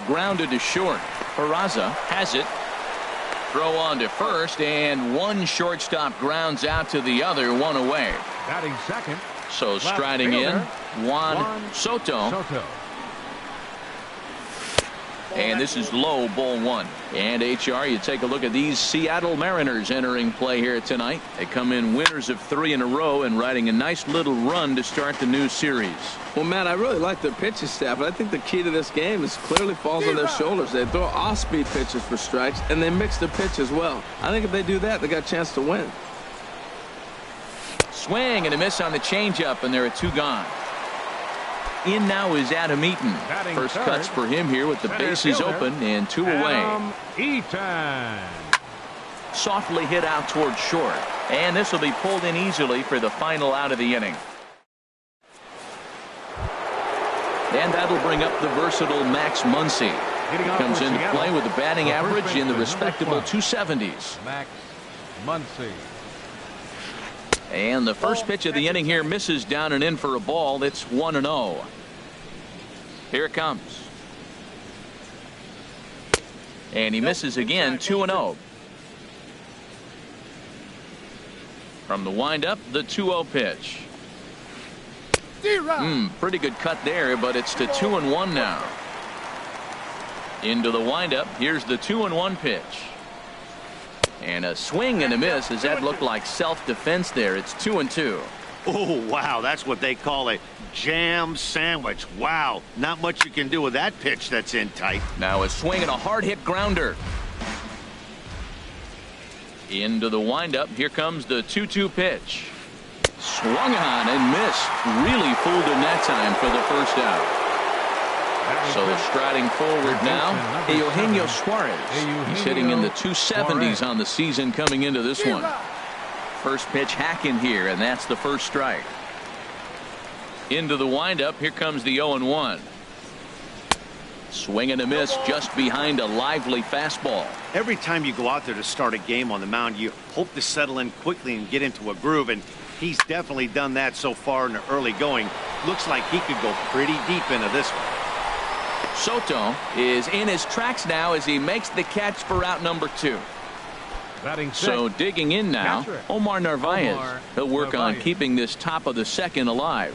Grounded to short. Peraza has it. Throw on to first, and one shortstop grounds out to the other, one away. Batting second. So striding in, Juan Soto. And this is low, ball 1. And HR, you take a look at these Seattle Mariners entering play here tonight. They come in winners of 3 in a row and riding a nice little run to start the new series. Well, Matt, I really like their pitching staff, but I think the key to this game is clearly falls on their shoulders. They throw off-speed pitches for strikes, and they mix their pitch as well. I think if they do that, they got a chance to win. Swing and a miss on the changeup, and there are 2 gone. In now is Adam Eaton. First cuts for him here with the bases open and 2 away. Eaton. Softly hit out toward short. And this will be pulled in easily for the final out of the inning. And that'll bring up the versatile Max Muncy. He comes into play with a batting average in the respectable 270s. Max Muncy. And the first pitch of the inning here misses down and in for a ball. It's 1-0. Here it comes. And he misses again, 2-0. From the windup, the 2-0 pitch. Pretty good cut there, but it's to 2-1 now. Into the windup, here's the 2-1 pitch. And a swing and a miss as that looked like self-defense there. It's 2-2. Oh, wow. That's what they call a jam sandwich. Wow. Not much you can do with that pitch that's in tight. Now a swing and a hard hit grounder. Into the windup. Here comes the 2-2 pitch. Swung on and missed. Really fooled him that time for the first out. So striding forward now, Eugenio Suarez. He's hitting in the 270s on the season coming into this one. First pitch hacking here, and that's the first strike. Into the windup, here comes the 0-1. Swing and a miss just behind a lively fastball. Every time you go out there to start a game on the mound, you hope to settle in quickly and get into a groove, and he's definitely done that so far in the early going. Looks like he could go pretty deep into this one. Soto is in his tracks now as he makes the catch for out number 2. So digging in now, Omar Narvaez. He'll work on keeping this top of the second alive.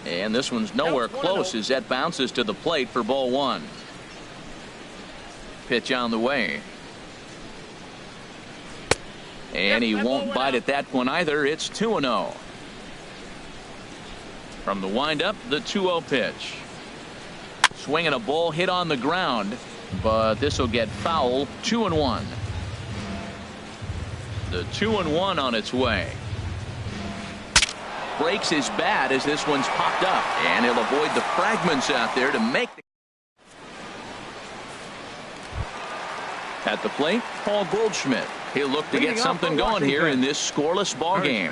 And this one's nowhere close as that bounces to the plate for ball 1. Pitch on the way. And he won't bite at that one either. It's 2-0. From the windup, the 2-0 pitch. Swinging a ball hit on the ground, but this will get foul. 2-1. The 2-1 on its way. Breaks his bat as this one's popped up, and he'll avoid the fragments out there to make the. At the plate, Paul Goldschmidt. He'll look to get something going here in this scoreless ball game.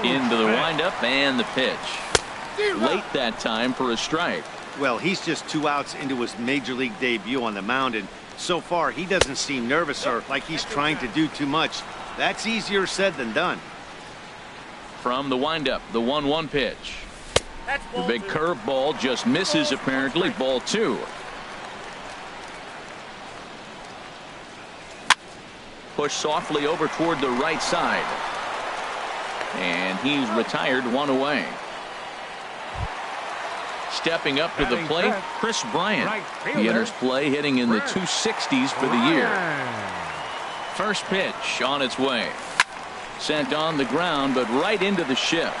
Into the windup and the pitch. Late that time for a strike. Well, he's just 2 outs into his major league debut on the mound, and so far he doesn't seem nervous or like he's trying to do too much. That's easier said than done. From the windup, the 1-1 pitch. The big curveball just misses apparently. Ball 2. Push softly over toward the right side. And he's retired, 1 away. Stepping up to the plate, Chris Bryant. He enters play hitting in the 260s for the year. First pitch on its way. Sent on the ground, but right into the shift.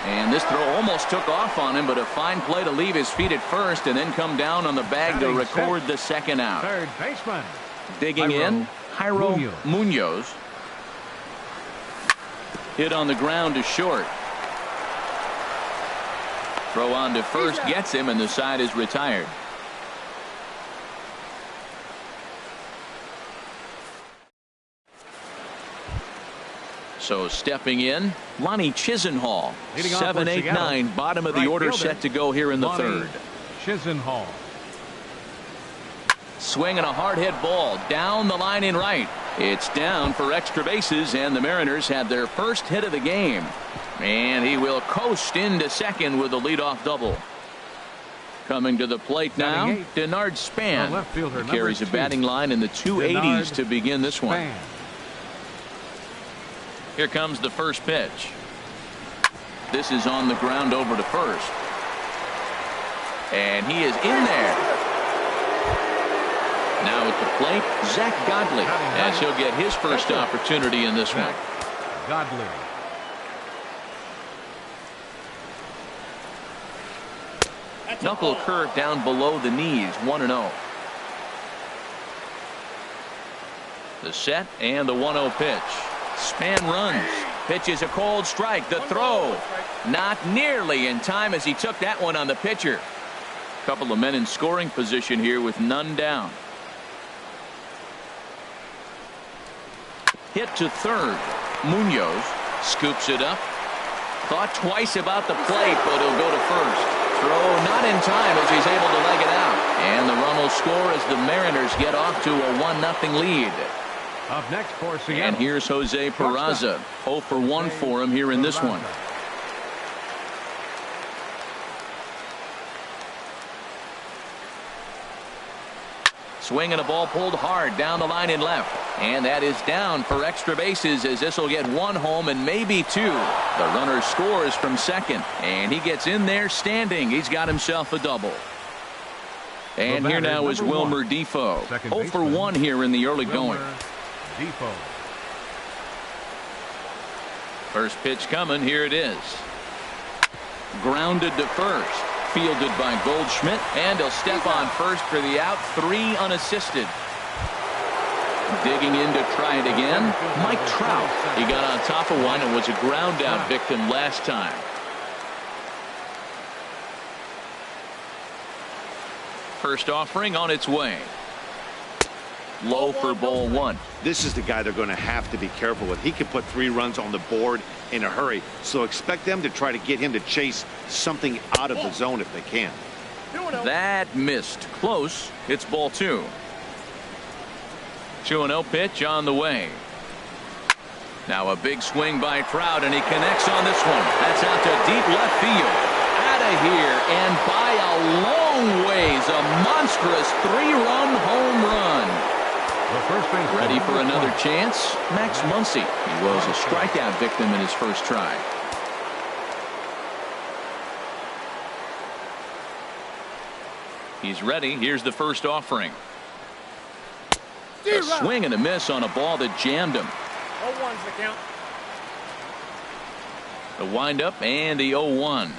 And this throw almost took off on him, but a fine play to leave his feet at first and then come down on the bag to record the second out. Third baseman. Digging in, Jairo Munoz. Hit on the ground to short. Throw on to first gets him, and the side is retired. So stepping in, Lonnie Chisenhall. 7-8-9, bottom of the order, set to go here in the third. Chisenhall. Swinging a hard hit ball down the line in right. It's down for extra bases, and the Mariners have their first hit of the game. And he will coast into second with a leadoff double. Coming to the plate now, Denard Span. He carries a batting line in the 280s to begin this one. Here comes the first pitch. This is on the ground over to first. And he is in there. Now at the plate, Zach Godley, as he'll get his first opportunity in this one. Godley. Knuckle curve down below the knees, 1-0. The set and the 1-0 pitch. Span runs. Pitches a cold strike. The throw. Not nearly in time as he took that one on the pitcher. Couple of men in scoring position here with none down. Hit to third. Munoz scoops it up. Thought twice about the plate, but he'll go to first. Throw not in time as he's able to leg it out. And the run will score as the Mariners get off to a 1-0 lead. Up next for Seattle. And here's Jose Peraza. 0 for 1 for him here in this one. Swinging a ball pulled hard down the line in left. And that is down for extra bases as this will get 1 home and maybe 2. The runner scores from second. And he gets in there standing. He's got himself a double. And here now is Wilmer Defoe. 0 for 1 here in the early going. Defoe. First pitch coming. Here it is. Grounded to first. Fielded by Goldschmidt, and he'll step on first for the out. 3 unassisted. Digging in to try it again, Mike Trout. He got on top of one and was a ground out victim last time. First offering on its way. Low for ball 1. This is the guy they're going to have to be careful with. He can put 3 runs on the board in a hurry, so expect them to try to get him to chase something out of the zone if they can. That missed. Close. It's ball 2. 2-0 pitch on the way. Now a big swing by Trout, and he connects on this one. That's out to deep left field. Out of here, and by a long ways, a monstrous 3-run home run. Ready for another chance? Max Muncy. He was a strikeout victim in his first try. He's ready. Here's the first offering. A swing and a miss on a ball that jammed him. 0-1's the count. The windup and the 0-1.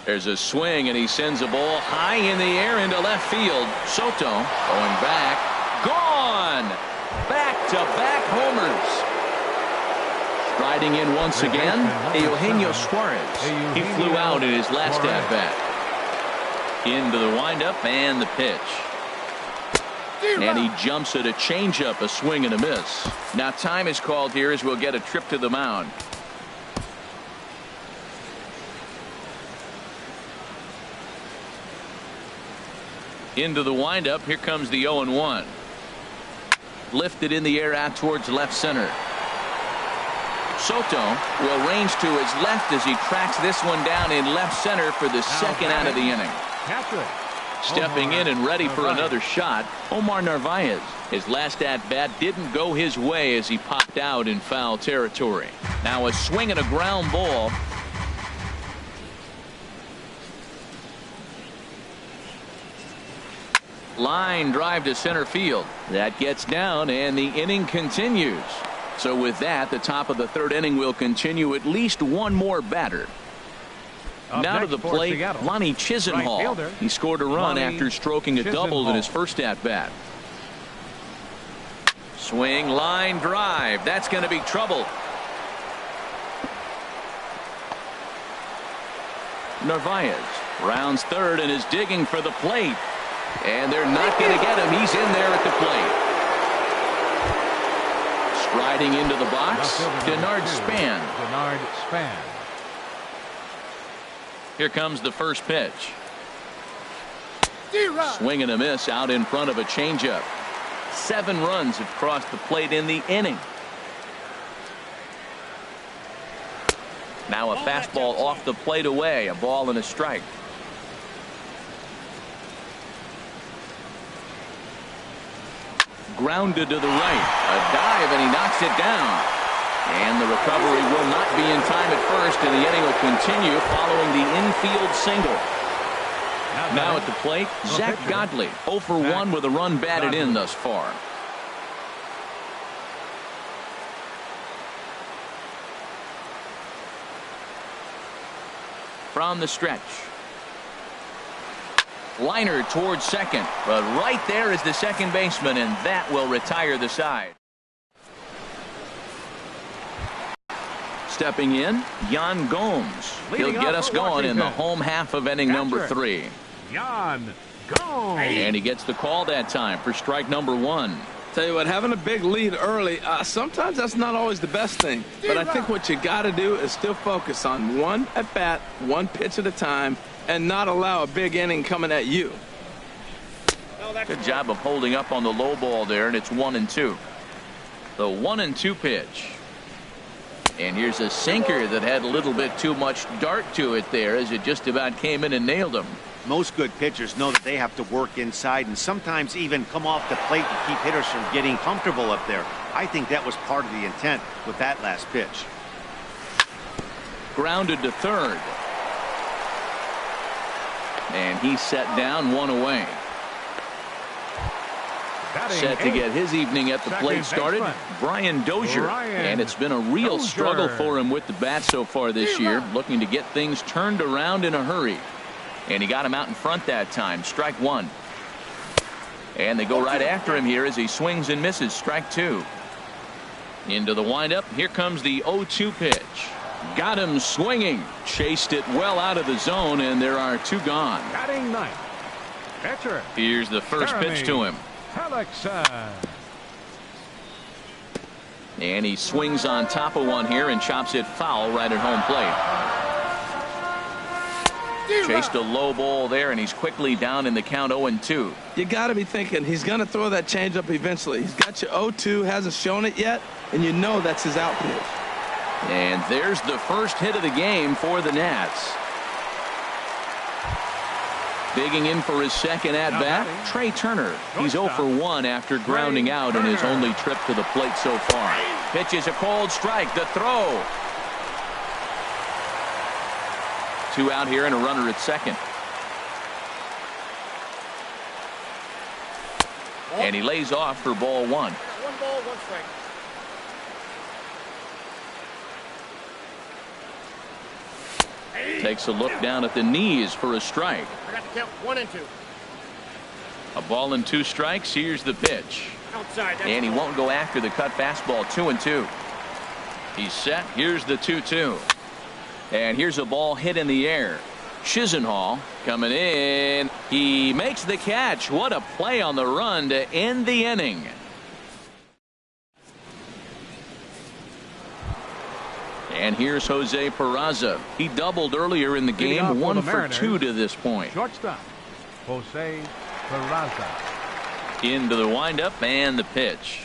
There's a swing, and he sends a ball high in the air into left field. Soto going back. Gone! Back-to-back homers. Striding in once again, Eugenio Suarez. He flew out in his last at-bat. Into the windup and the pitch. And he jumps at a changeup, a swing and a miss. Now time is called here as we'll get a trip to the mound. Into the windup. Here comes the 0-1. Lifted in the air out towards left center. Soto will range to his left as he tracks this one down in left center for the second out of the inning. Stepping in and ready for another shot, Omar Narvaez. His last at-bat didn't go his way as he popped out in foul territory. Now a swing and a ground ball. Line drive to center field. That gets down, and the inning continues. So with that, the top of the third inning will continue. At least one more batter. Now to the plate, Lonnie Chisenhall. He scored a run after stroking a double in his first at-bat. Swing, line drive. That's going to be trouble. Narvaez rounds third and is digging for the plate. And they're not going to get him. He's in there at the plate. Striding into the box, Denard Span. Here comes the first pitch. Swing and a miss out in front of a changeup. 7 runs have crossed the plate in the inning. Now a fastball off the plate away. A ball and a strike. Grounded to the right. A dive, and he knocks it down. And the recovery will not be in time at first, and the inning will continue following the infield single. Now at the plate, Zach Godley, 0 for 1 with a run batted in thus far. From the stretch. Liner towards second, but right there is the second baseman, and that will retire the side. Stepping in, Yan Gomes. He'll get us going in the home half of inning number 3. Yan Gomes. And he gets the call that time for strike number 1. Tell you what, having a big lead early, sometimes that's not always the best thing. But I think what you got to do is still focus on one at bat, one pitch at a time, and not allow a big inning coming at you. Good job of holding up on the low ball there, and it's 1-2. The 1-2 pitch. And here's a sinker that had a little bit too much dart to it there as it just about came in and nailed him. Most good pitchers know that they have to work inside and sometimes even come off the plate to keep hitters from getting comfortable up there. I think that was part of the intent with that last pitch. Grounded to third. And he's set down, 1 away. Set to get his evening at the plate started, Brian Dozier. And it's been a real struggle for him with the bat so far this year, looking to get things turned around in a hurry. And he got him out in front that time. Strike 1. And they go right after him here as he swings and misses. Strike 2. Into the windup. Here comes the 0-2 pitch. Got him swinging. Chased it well out of the zone, and there are 2 gone. Batting ninth. Pitcher. Here's the first pitch to him. And he swings on top of one here and chops it foul right at home plate. Chased a low ball there, and he's quickly down in the count 0-2. You got to be thinking he's going to throw that changeup eventually. He's got you 0-2, hasn't shown it yet, and you know that's his out pitch. And there's the first hit of the game for the Nats. Digging in for his second at-bat, Trey Turner. He's 0 for 1 after grounding out in his only trip to the plate so far. Pitches a cold strike. The throw. 2 out here and a runner at second. And he lays off for ball 1. 1 ball, 1 strike. Takes a look down at the knees for a strike. I got to count 1 and 2. A ball and 2 strikes. Here's the pitch. Outside. And he won't go after the cut fastball. 2-2. He's set. Here's the 2-2. And here's a ball hit in the air. Chisenhall coming in. He makes the catch. What a play on the run to end the inning. And here's Jose Peraza. He doubled earlier in the game. 1 for 2 to this point. Shortstop, Jose Peraza. Into the windup and the pitch.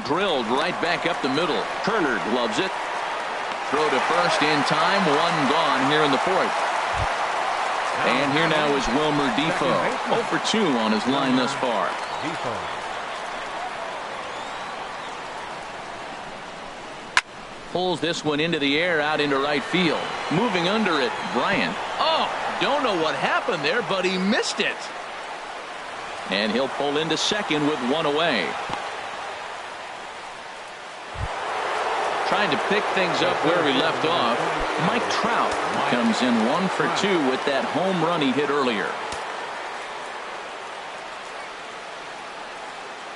Drilled right back up the middle. Turner gloves it. Throw to first in time. 1 gone here in the 4th. And here now is Wilmer Defoe. 0 for 2 on his line thus far. Pulls this one into the air out into right field. Moving under it, Bryant. Oh, don't know what happened there, but he missed it. And he'll pull into second with 1 away. Trying to pick things up where he left off. Mike Trout comes in 1 for 2 with that home run he hit earlier.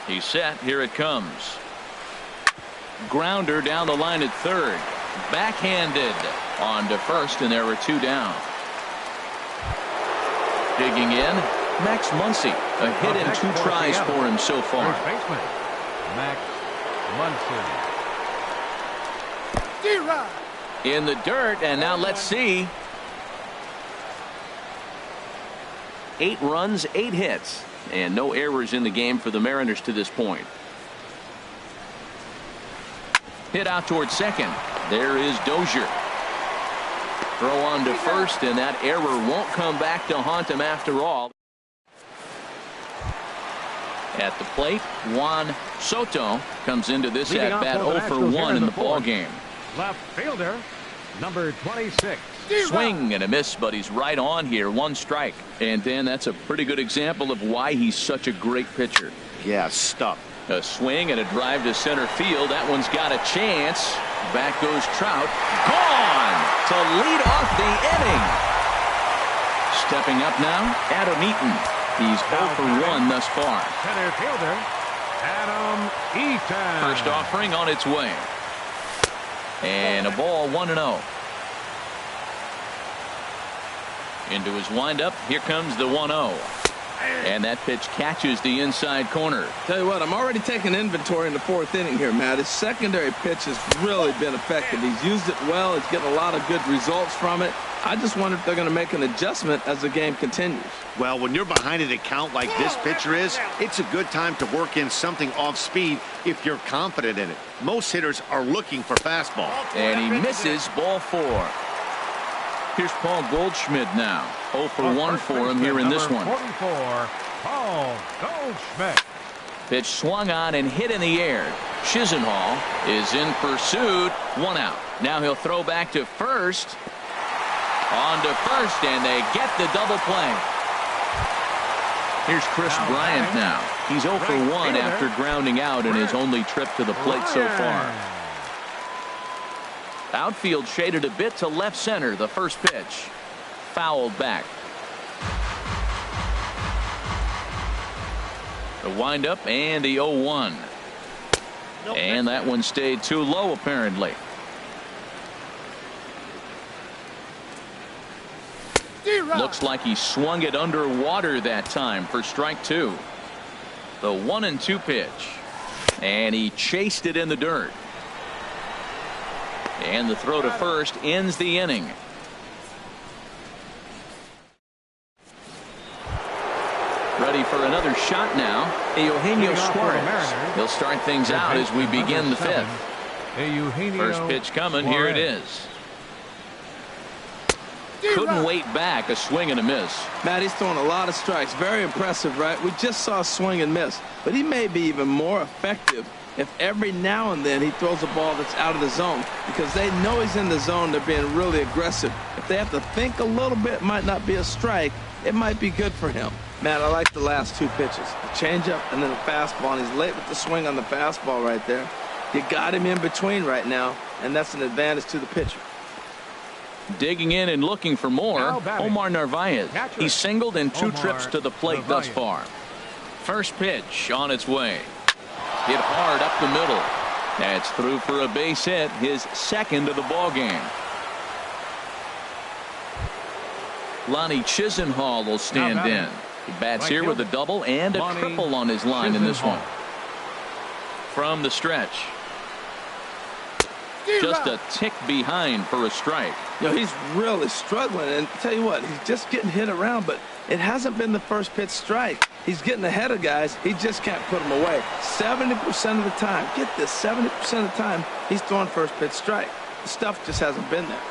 He's set. Here it comes. Grounder down the line at third. Backhanded on to first, and there were 2 down. Digging in, Max Muncy. A hit and 2 tries for him so far. First baseman, Max Muncy. In the dirt, and now let's see. 8 runs, 8 hits, and no errors in the game for the Mariners to this point. Hit out towards second. There is Dozier. Throw on to first, and that error won't come back to haunt him after all. At the plate, Juan Soto comes into this at bat 0 for 1 in the ball game. Left fielder, number 26. Swing and a miss, but he's right on here. 1 strike. And Dan, that's a pretty good example of why he's such a great pitcher. Yeah, stuck. A swing and a drive to center field. That one's got a chance. Back goes Trout. Gone to lead off the inning. Stepping up now, Adam Eaton. He's 0 for 1 thus far. Center fielder, Adam Eaton. First offering on its way. And a ball 1-0. Into his windup. Here comes the 1-0. And that pitch catches the inside corner. Tell you what, I'm already taking inventory in the 4th inning here, Matt. His secondary pitch has really been effective. He's used it well. He's getting a lot of good results from it. I just wonder if they're going to make an adjustment as the game continues. Well, when you're behind an account like this pitcher is, it's a good time to work in something off speed if you're confident in it. Most hitters are looking for fastball. And he misses, ball 4. Here's Paul Goldschmidt now. 0 for 1 for him here in this one. 44, Paul Goldschmidt. Pitch swung on and hit in the air. Chisenhall is in pursuit. 1 out. Now he'll throw back to first. On to first, and they get the double play. Here's Chris Bryant now. He's 0 for 1 after grounding out in his only trip to the plate so far. Outfield shaded a bit to left center. The first pitch. Fouled back. The windup and the 0-1. And that one stayed too low apparently. Looks like he swung it underwater that time for strike 2. The 1-2 pitch. And he chased it in the dirt. And the throw to first ends the inning. Ready for another shot now. Eugenio Suarez. He'll start things out as we begin the 5th. First pitch coming. Here it is. Couldn't wait back. A swing and a miss. Matt, he's throwing a lot of strikes. Very impressive, right? We just saw a swing and miss. But he may be even more effective if every now and then he throws a ball that's out of the zone, because they know he's in the zone. They're being really aggressive. If they have to think a little bit, it might not be a strike. It might be good for him. Matt, I like the last 2 pitches. A changeup and then a fastball, and he's late with the swing on the fastball right there. You got him in between right now, and that's an advantage to the pitcher. Digging in and looking for more, Omar Narvaez. He's singled in 2 trips to the plate thus far. First pitch on its way. Hit hard up the middle. That's through for a base hit, his second of the ball game. Lonnie Chisenhall will stand in. He bats here with a double and a triple on his line in this one. From the stretch. Just a tick behind for a strike. You know, he's really struggling, and tell you what, he's just getting hit around, but it hasn't been the first pitch strike. He's getting ahead of guys. He just can't put them away. 70% of the time, get this, 70% of the time, he's throwing first pitch strike. The stuff just hasn't been there.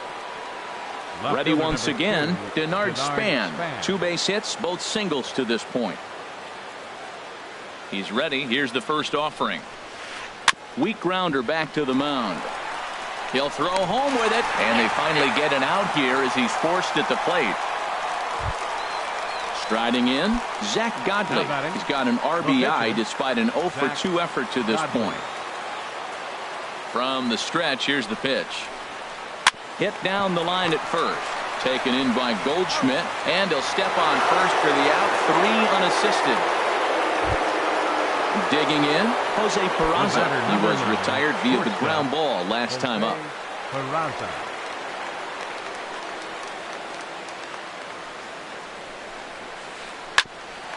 Ready once again, Denard Span. 2 base hits, both singles to this point. He's ready. Here's the first offering. Weak grounder back to the mound. He'll throw home with it, and they finally get an out here as he's forced at the plate. Striding in, Zach Godley. He's got an RBI despite an 0 for 2 effort to this point. From the stretch, here's the pitch. Hit down the line at first. Taken in by Goldschmidt, and he'll step on first for the out. 3 unassisted. Digging in, Jose Peraza. He was retired via the ground ball last time up.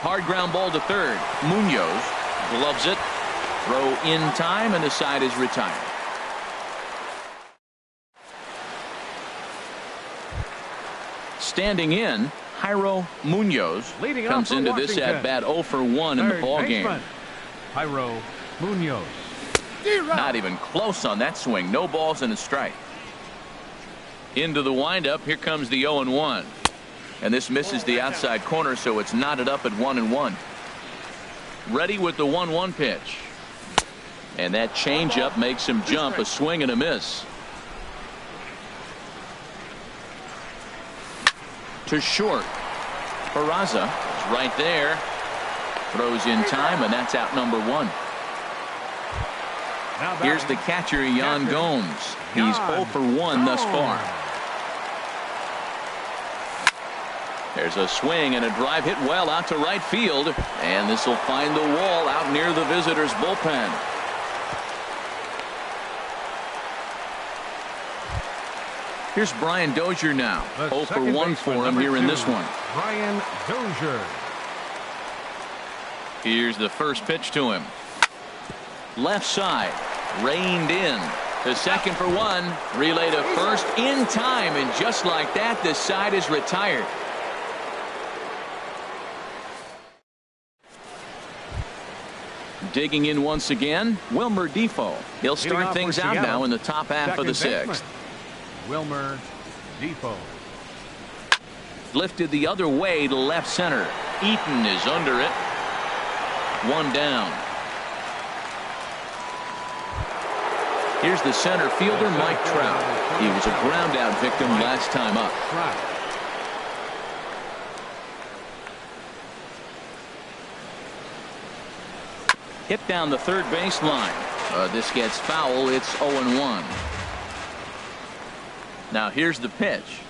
Hard ground ball to third. Munoz gloves it. Throw in time, and the side is retired. Standing in, Jairo Munoz comes into this at bat 0 for 1 in the ball game. Jairo Munoz. Not even close on that swing. No balls and a strike. Into the windup. Here comes the 0-1. And this misses the outside corner, so it's knotted up at 1-1. Ready with the 1-1 pitch. And that changeup makes him jump. A swing and a miss. To short. Peraza is right there. Throws in time, and that's out number 1. Here's the catcher, Yan Gomes. He's 0 for 1 thus far. There's a swing and a drive hit well out to right field, and this will find the wall out near the visitors' bullpen. Here's Brian Dozier now. 0 for 1 for him here in this one. Brian Dozier. Here's the first pitch to him. Left side. Reined in. To second for 1. Relay to first in time. And just like that, this side is retired. Digging in once again, Wilmer Defoe. He'll start things out now in the top half of the 6th. Wilmer Defoe. Lifted the other way to left center. Eaton is under it. 1 down. Here's the center fielder, Mike Trout. He was a ground out victim last time up. Hit down the third base line. This gets foul. It's 0-1. Now here's the pitch.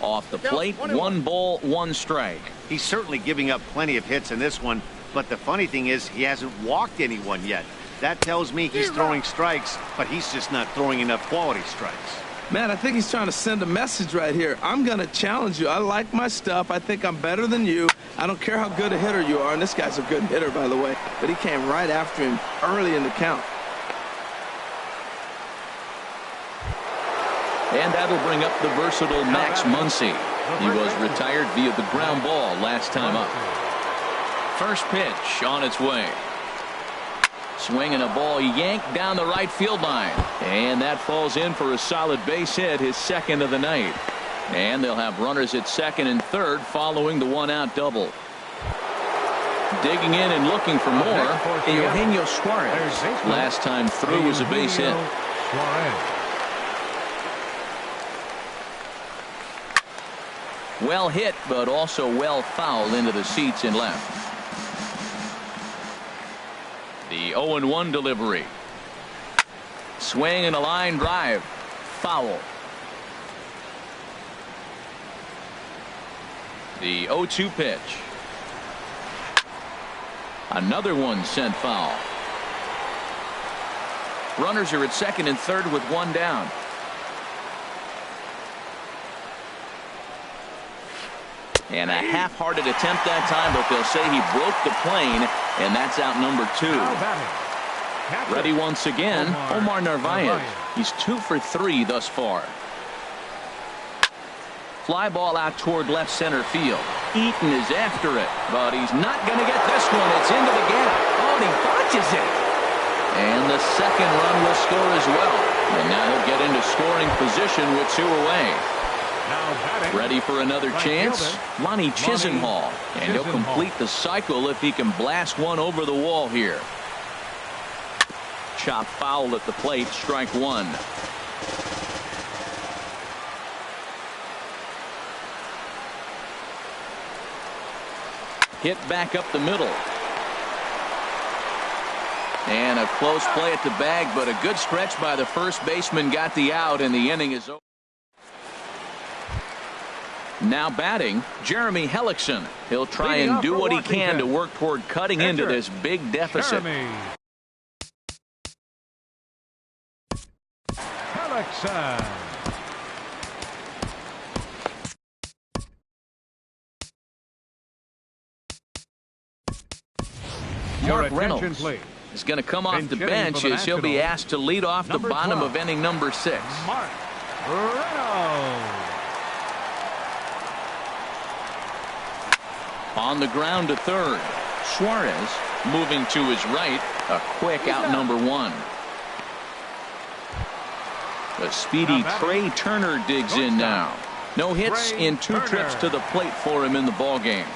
Off the plate, 1 ball, 1 strike. He's certainly giving up plenty of hits in this one, but the funny thing is he hasn't walked anyone yet. That tells me he's throwing strikes, but he's just not throwing enough quality strikes. Man, I think he's trying to send a message right here. I'm going to challenge you. I like my stuff. I think I'm better than you. I don't care how good a hitter you are, and this guy's a good hitter, by the way, but he came right after him early in the count. And that'll bring up the versatile Max Muncy. He was retired via the ground ball last time up. First pitch on its way. Swinging a ball yanked down the right field line. And that falls in for a solid base hit, his second of the night. And they'll have runners at second and third following the 1-out double. Digging in and looking for more, Eugenio Suarez. Last time through was a base hit. Well hit, but also well fouled into the seats and left. The 0-1 delivery. Swing and a line drive. Foul. The 0-2 pitch. Another one sent foul. Runners are at second and third with one down. And a half-hearted attempt that time, but they'll say he broke the plane, and that's out number 2. Ready once again, Omar Narvaez. He's 2 for 3 thus far. Fly ball out toward left center field. Eaton is after it, but he's not going to get this one. It's into the gap. Oh, and he botches it. And the second run will score as well. And now he'll get into scoring position with 2 away. Ready for another chance? Lonnie Chisenhall. And he'll complete the cycle if he can blast one over the wall here. Chop foul at the plate, strike 1. Hit back up the middle. And a close play at the bag, but a good stretch by the first baseman got the out, and the inning is over. Now batting, Jeremy Hellickson. He'll try and do what he can to work toward cutting into this big deficit. Hellickson. Mark Reynolds is going to come off the bench as he'll be asked to lead off the bottom of inning number 6. Mark Reynolds. On the ground to third. Suarez moving to his right. A quick out number 1. The speedy Trey Turner digs in now. No hits in 2 trips to the plate for him in the ballgame.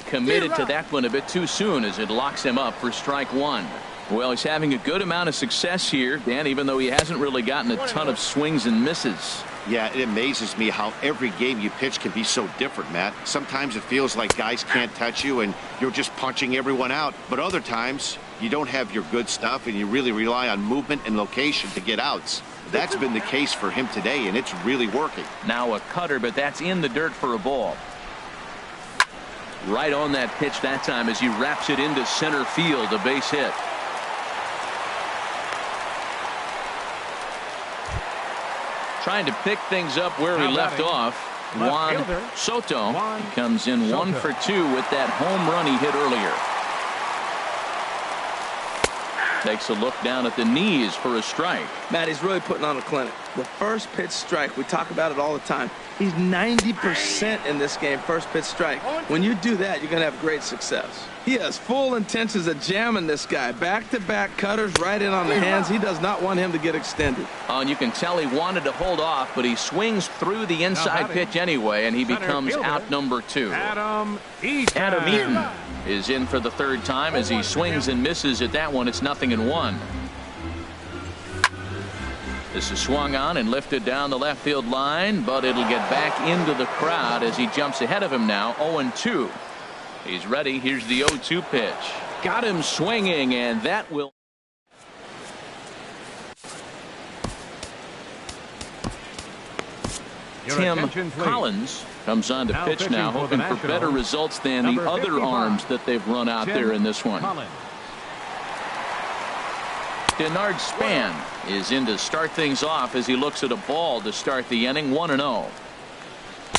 Committed to that one a bit too soon as it locks him up for strike 1. Well, he's having a good amount of success here, Dan, even though he hasn't really gotten a ton of swings and misses. Yeah, it amazes me how every game you pitch can be so different, Matt. Sometimes it feels like guys can't touch you and you're just punching everyone out. But other times you don't have your good stuff and you really rely on movement and location to get outs. That's been the case for him today, and it's really working. Now a cutter, but that's in the dirt for a ball. Right on that pitch that time as he wraps it into center field, a base hit. Trying to pick things up where he left off. Juan Soto comes in 1 for 2 with that home run he hit earlier. Takes a look down at the knees for a strike. Matt, he's really putting on a clinic. The first pitch strike, we talk about it all the time. He's 90% in this game, first pitch strike. When you do that, you're going to have great success. He has full intentions of jamming this guy. Back-to-back cutters right in on the hands. He does not want him to get extended. Oh, and you can tell he wanted to hold off, but he swings through the inside pitch anyway, and he becomes out number 2. Adam Eaton is in for the 3rd time as he swings and misses at that one. It's 0-1. This is swung on and lifted down the left field line, but it'll get back into the crowd as he jumps ahead of him now. 0-2. He's ready. Here's the 0-2 pitch. Got him swinging, and that will. Tim Collins comes on to pitch now, hoping for better results than the other arms that they've run out there in this one. Denard Span is in to start things off as he looks at a ball to start the inning. 1-0.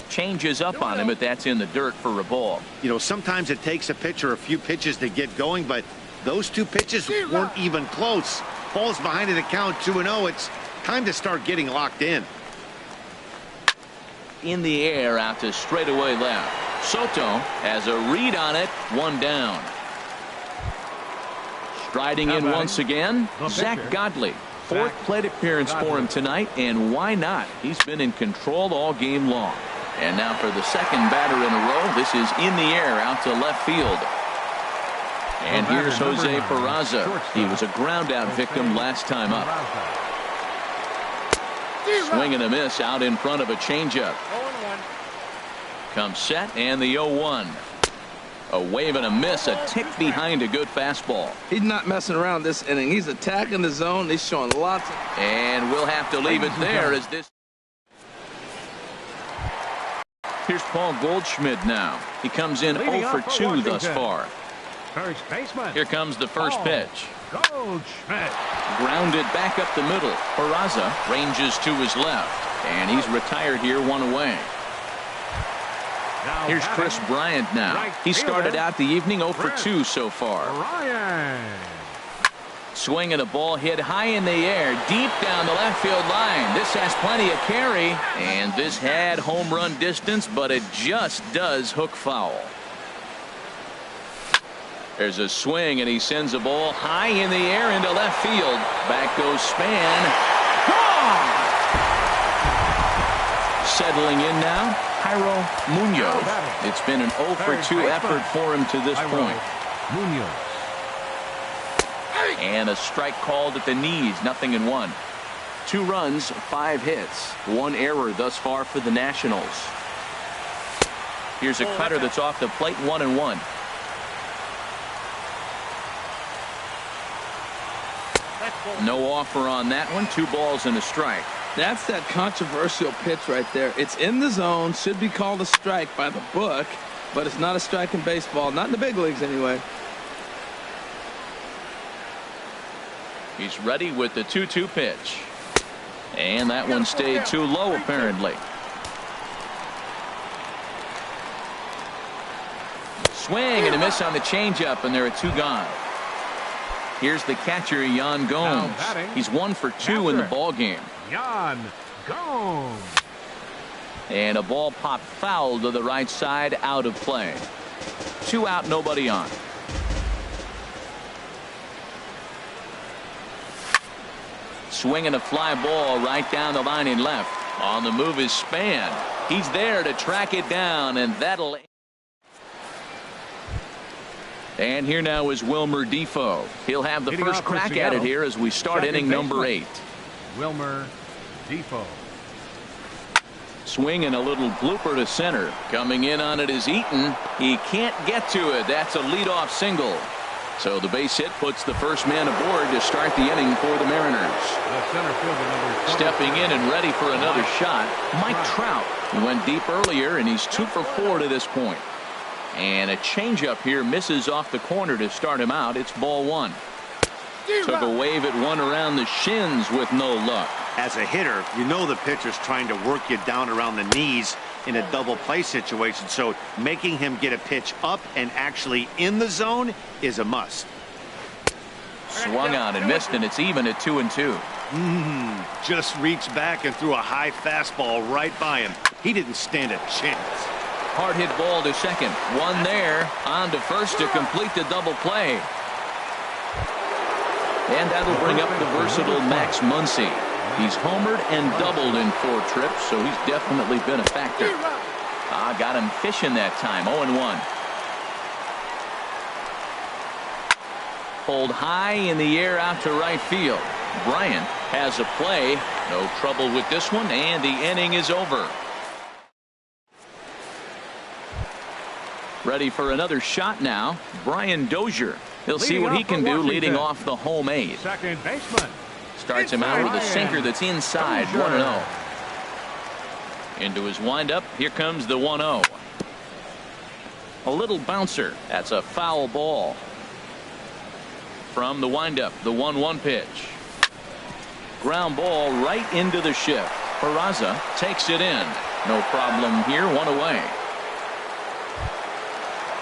Changes up on him, but that's in the dirt for a ball. You know, sometimes it takes a pitcher a few pitches to get going, but those 2 pitches weren't even close. Ball's behind in the count, 2-0. It's time to start getting locked in. In the air out to straightaway left. Soto has a read on it. 1 down. Striding in once again, Zach Godley. 4th plate appearance for him tonight, and why not? He's been in control all game long. And now for the 2nd batter in a row, this is in the air out to left field. And here's Jose Peraza. He was a ground out victim last time up. Swing and a miss out in front of a changeup. Comes set and the 0-1. A wave and a miss, a tick behind a good fastball. He's not messing around this inning. He's attacking the zone. He's showing lots of... And we'll have to leave it there as this... Here's Paul Goldschmidt now. He comes in 0 for 2 thus far. First baseman. Here comes the first pitch. Goldschmidt. Grounded back up the middle. Peraza ranges to his left. And he's retired here, 1 away. Here's Chris Bryant now. He started out the evening 0 for 2 so far. Bryant. Swinging a ball hit high in the air, deep down the left field line. This has plenty of carry, and this had home run distance, but it just does hook foul. There's a swing, and he sends a ball high in the air into left field. Back goes Span. Gone! Settling in now, Jairo Munoz. It's been an 0 for 2 effort for him to this point. Munoz. And a strike called at the knees, 0-1. 2 runs, 5 hits, 1 error thus far for the Nationals. Here's a cutter that's off the plate, 1-1. No offer on that one. 2 balls and a strike. That's that controversial pitch right there. It's in the zone, should be called a strike by the book, but it's not a strike in baseball, not in the big leagues anyway. He's ready with the 2-2 pitch. And that one stayed too low, apparently. Swing and a miss on the changeup, and there are 2 gone. Here's the catcher, Yan Gomes. He's 1 for 2 in the ball game. Yan Gomes. And a ball popped foul to the right side, out of play. 2 out, nobody on. Swinging a fly ball right down the line in left. On the move is Span. He's there to track it down, and that'll... And here now is Wilmer Defoe. He'll have the first crack at it here as we start inning number 8. Wilmer Defoe. Swinging a little blooper to center. Coming in on it is Eaton. He can't get to it. That's a leadoff single. So the base hit puts the first man aboard to start the inning for the Mariners. Stepping in and ready for another shot, Mike Trout. He went deep earlier, and he's 2 for 4 to this point. And a changeup here misses off the corner to start him out. It's ball 1. Took a wave at one around the shins with no luck. As a hitter, you know the pitcher's trying to work you down around the knees in a double play situation, so making him get a pitch up and actually in the zone is a must. Swung on and missed, and it's even at 2-2. Just reached back and threw a high fastball right by him. He didn't stand a chance. Hard hit ball to second. One there. On to first to complete the double play. And that'll bring up the versatile Max Muncy. He's homered and doubled in 4 trips, so he's definitely been a factor. Got him fishing that time. 0-1. Pulled high in the air out to right field. Bryant has a play. No trouble with this one, and the inning is over. Ready for another shot now. Brian Dozier. He'll see what he can do leading off the home 8. Second baseman. Starts him out with a sinker that's inside. 1-0. Into his windup. Here comes the 1-0. A little bouncer. That's a foul ball. From the windup, the 1-1 pitch. Ground ball right into the shift. Peraza takes it in. No problem here. 1 away.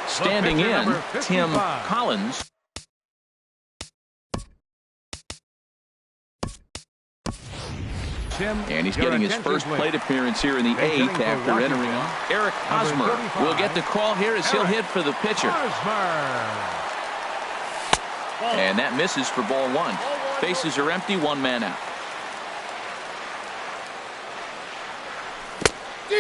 Standing in, Tim Collins. And he's getting his first plate appearance here in the 8th after entering. Eric Hosmer will get the call here as he'll hit for the pitcher. And that misses for ball 1. Bases are empty, 1 man out.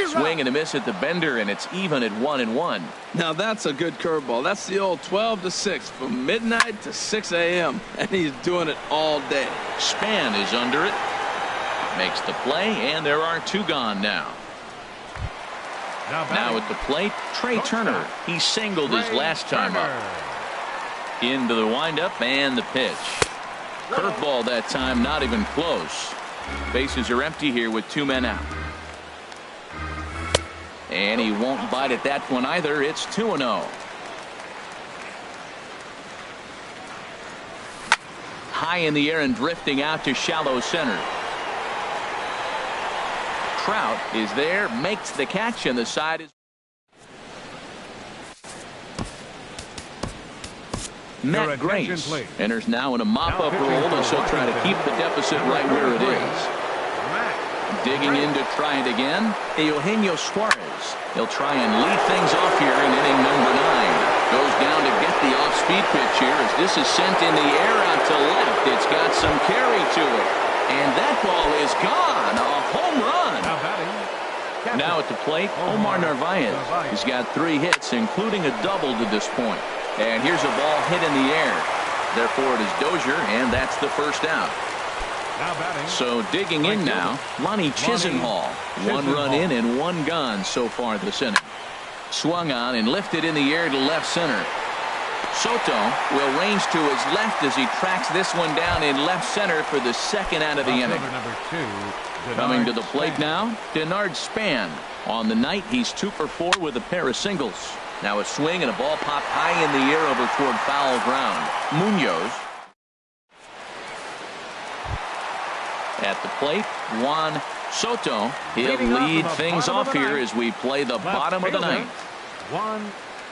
Swing and a miss at the bender, and it's even at 1-1. Now that's a good curveball. That's the old 12 to 6 from midnight to 6 a.m. and he's doing it all day. Span is under it. Makes the play, and there are 2 gone now. Now at the plate, Trey Turner. He singled his last time up. Into the windup and the pitch. Curveball that time, not even close. Bases are empty here with 2 men out. And he won't bite at that one either. It's 2-0. High in the air and drifting out to shallow center. Trout is there, makes the catch, and the side is. Matt Grace enters now in a mop-up role, and so try to keep the deficit right where it is. Digging in to try it again, Eugenio Suarez. He'll try and lead things off here in inning number 9. Goes down to get the off-speed pitch here as this is sent in the air out to left. It's got some carry to it. And that ball is gone. A home run. Now at the plate, Omar Narvaez. He's got 3 hits, including a double to this point. And here's a ball hit in the air. Therefore, it is Dozier, and that's the first out. So digging in now, Lonnie Chisenhall. 1 run in and 1 gone so far this inning. Swung on and lifted in the air to left center. Soto will range to his left as he tracks this one down in left center for the 2nd out of the inning. Coming to the plate now, Denard Span. On the night, he's 2 for 4 with a pair of singles. Now a swing and a ball popped high in the air over toward foul ground. Munoz. At the plate, Juan Soto. He'll lead things off here as we play the bottom of the 9th.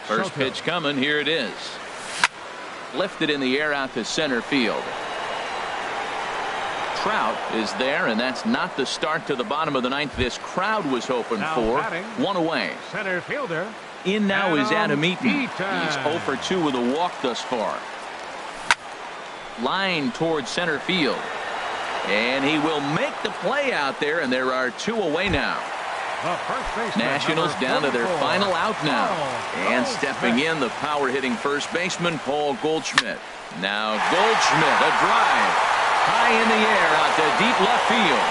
First pitch coming. Here it is. Lifted in the air out to center field. Trout is there, and that's not the start to the bottom of the 9th this crowd was hoping for. 1 away. Center fielder. In now is Adam Eaton. He's 0 for 2 with a walk thus far. Line towards center field. And he will make the play out there, and there are 2 away now. Nationals down to their final out now. And stepping in, the power-hitting first baseman, Paul Goldschmidt. Now Goldschmidt, a drive. High in the air out to deep left field.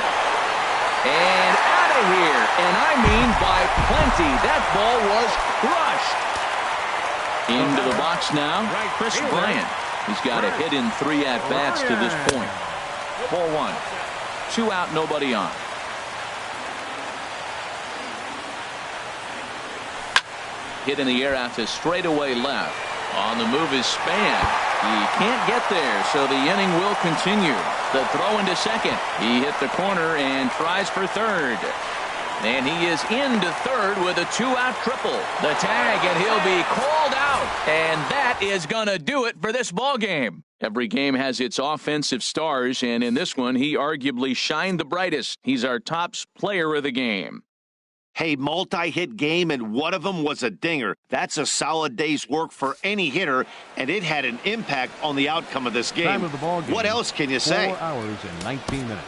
And out of here. And I mean by plenty. That ball was crushed. Into the box now, Chris Bryant. He's got a hit in 3 at-bats to this point. 4-1. 2 out, nobody on. Hit in the air out to straightaway left. On the move is Span. He can't get there, so the inning will continue. The throw into second. He hit the corner and tries for third. And he is into third with a 2-out triple. The tag, and he'll be called out. And that is going to do it for this ball game. Every game has its offensive stars, and in this one, he arguably shined the brightest. He's our top player of the game. Hey, multi-hit game, and one of them was a dinger. That's a solid day's work for any hitter, and it had an impact on the outcome of this game. Time of the ball game, what else can you say? 4 hours and 19 minutes.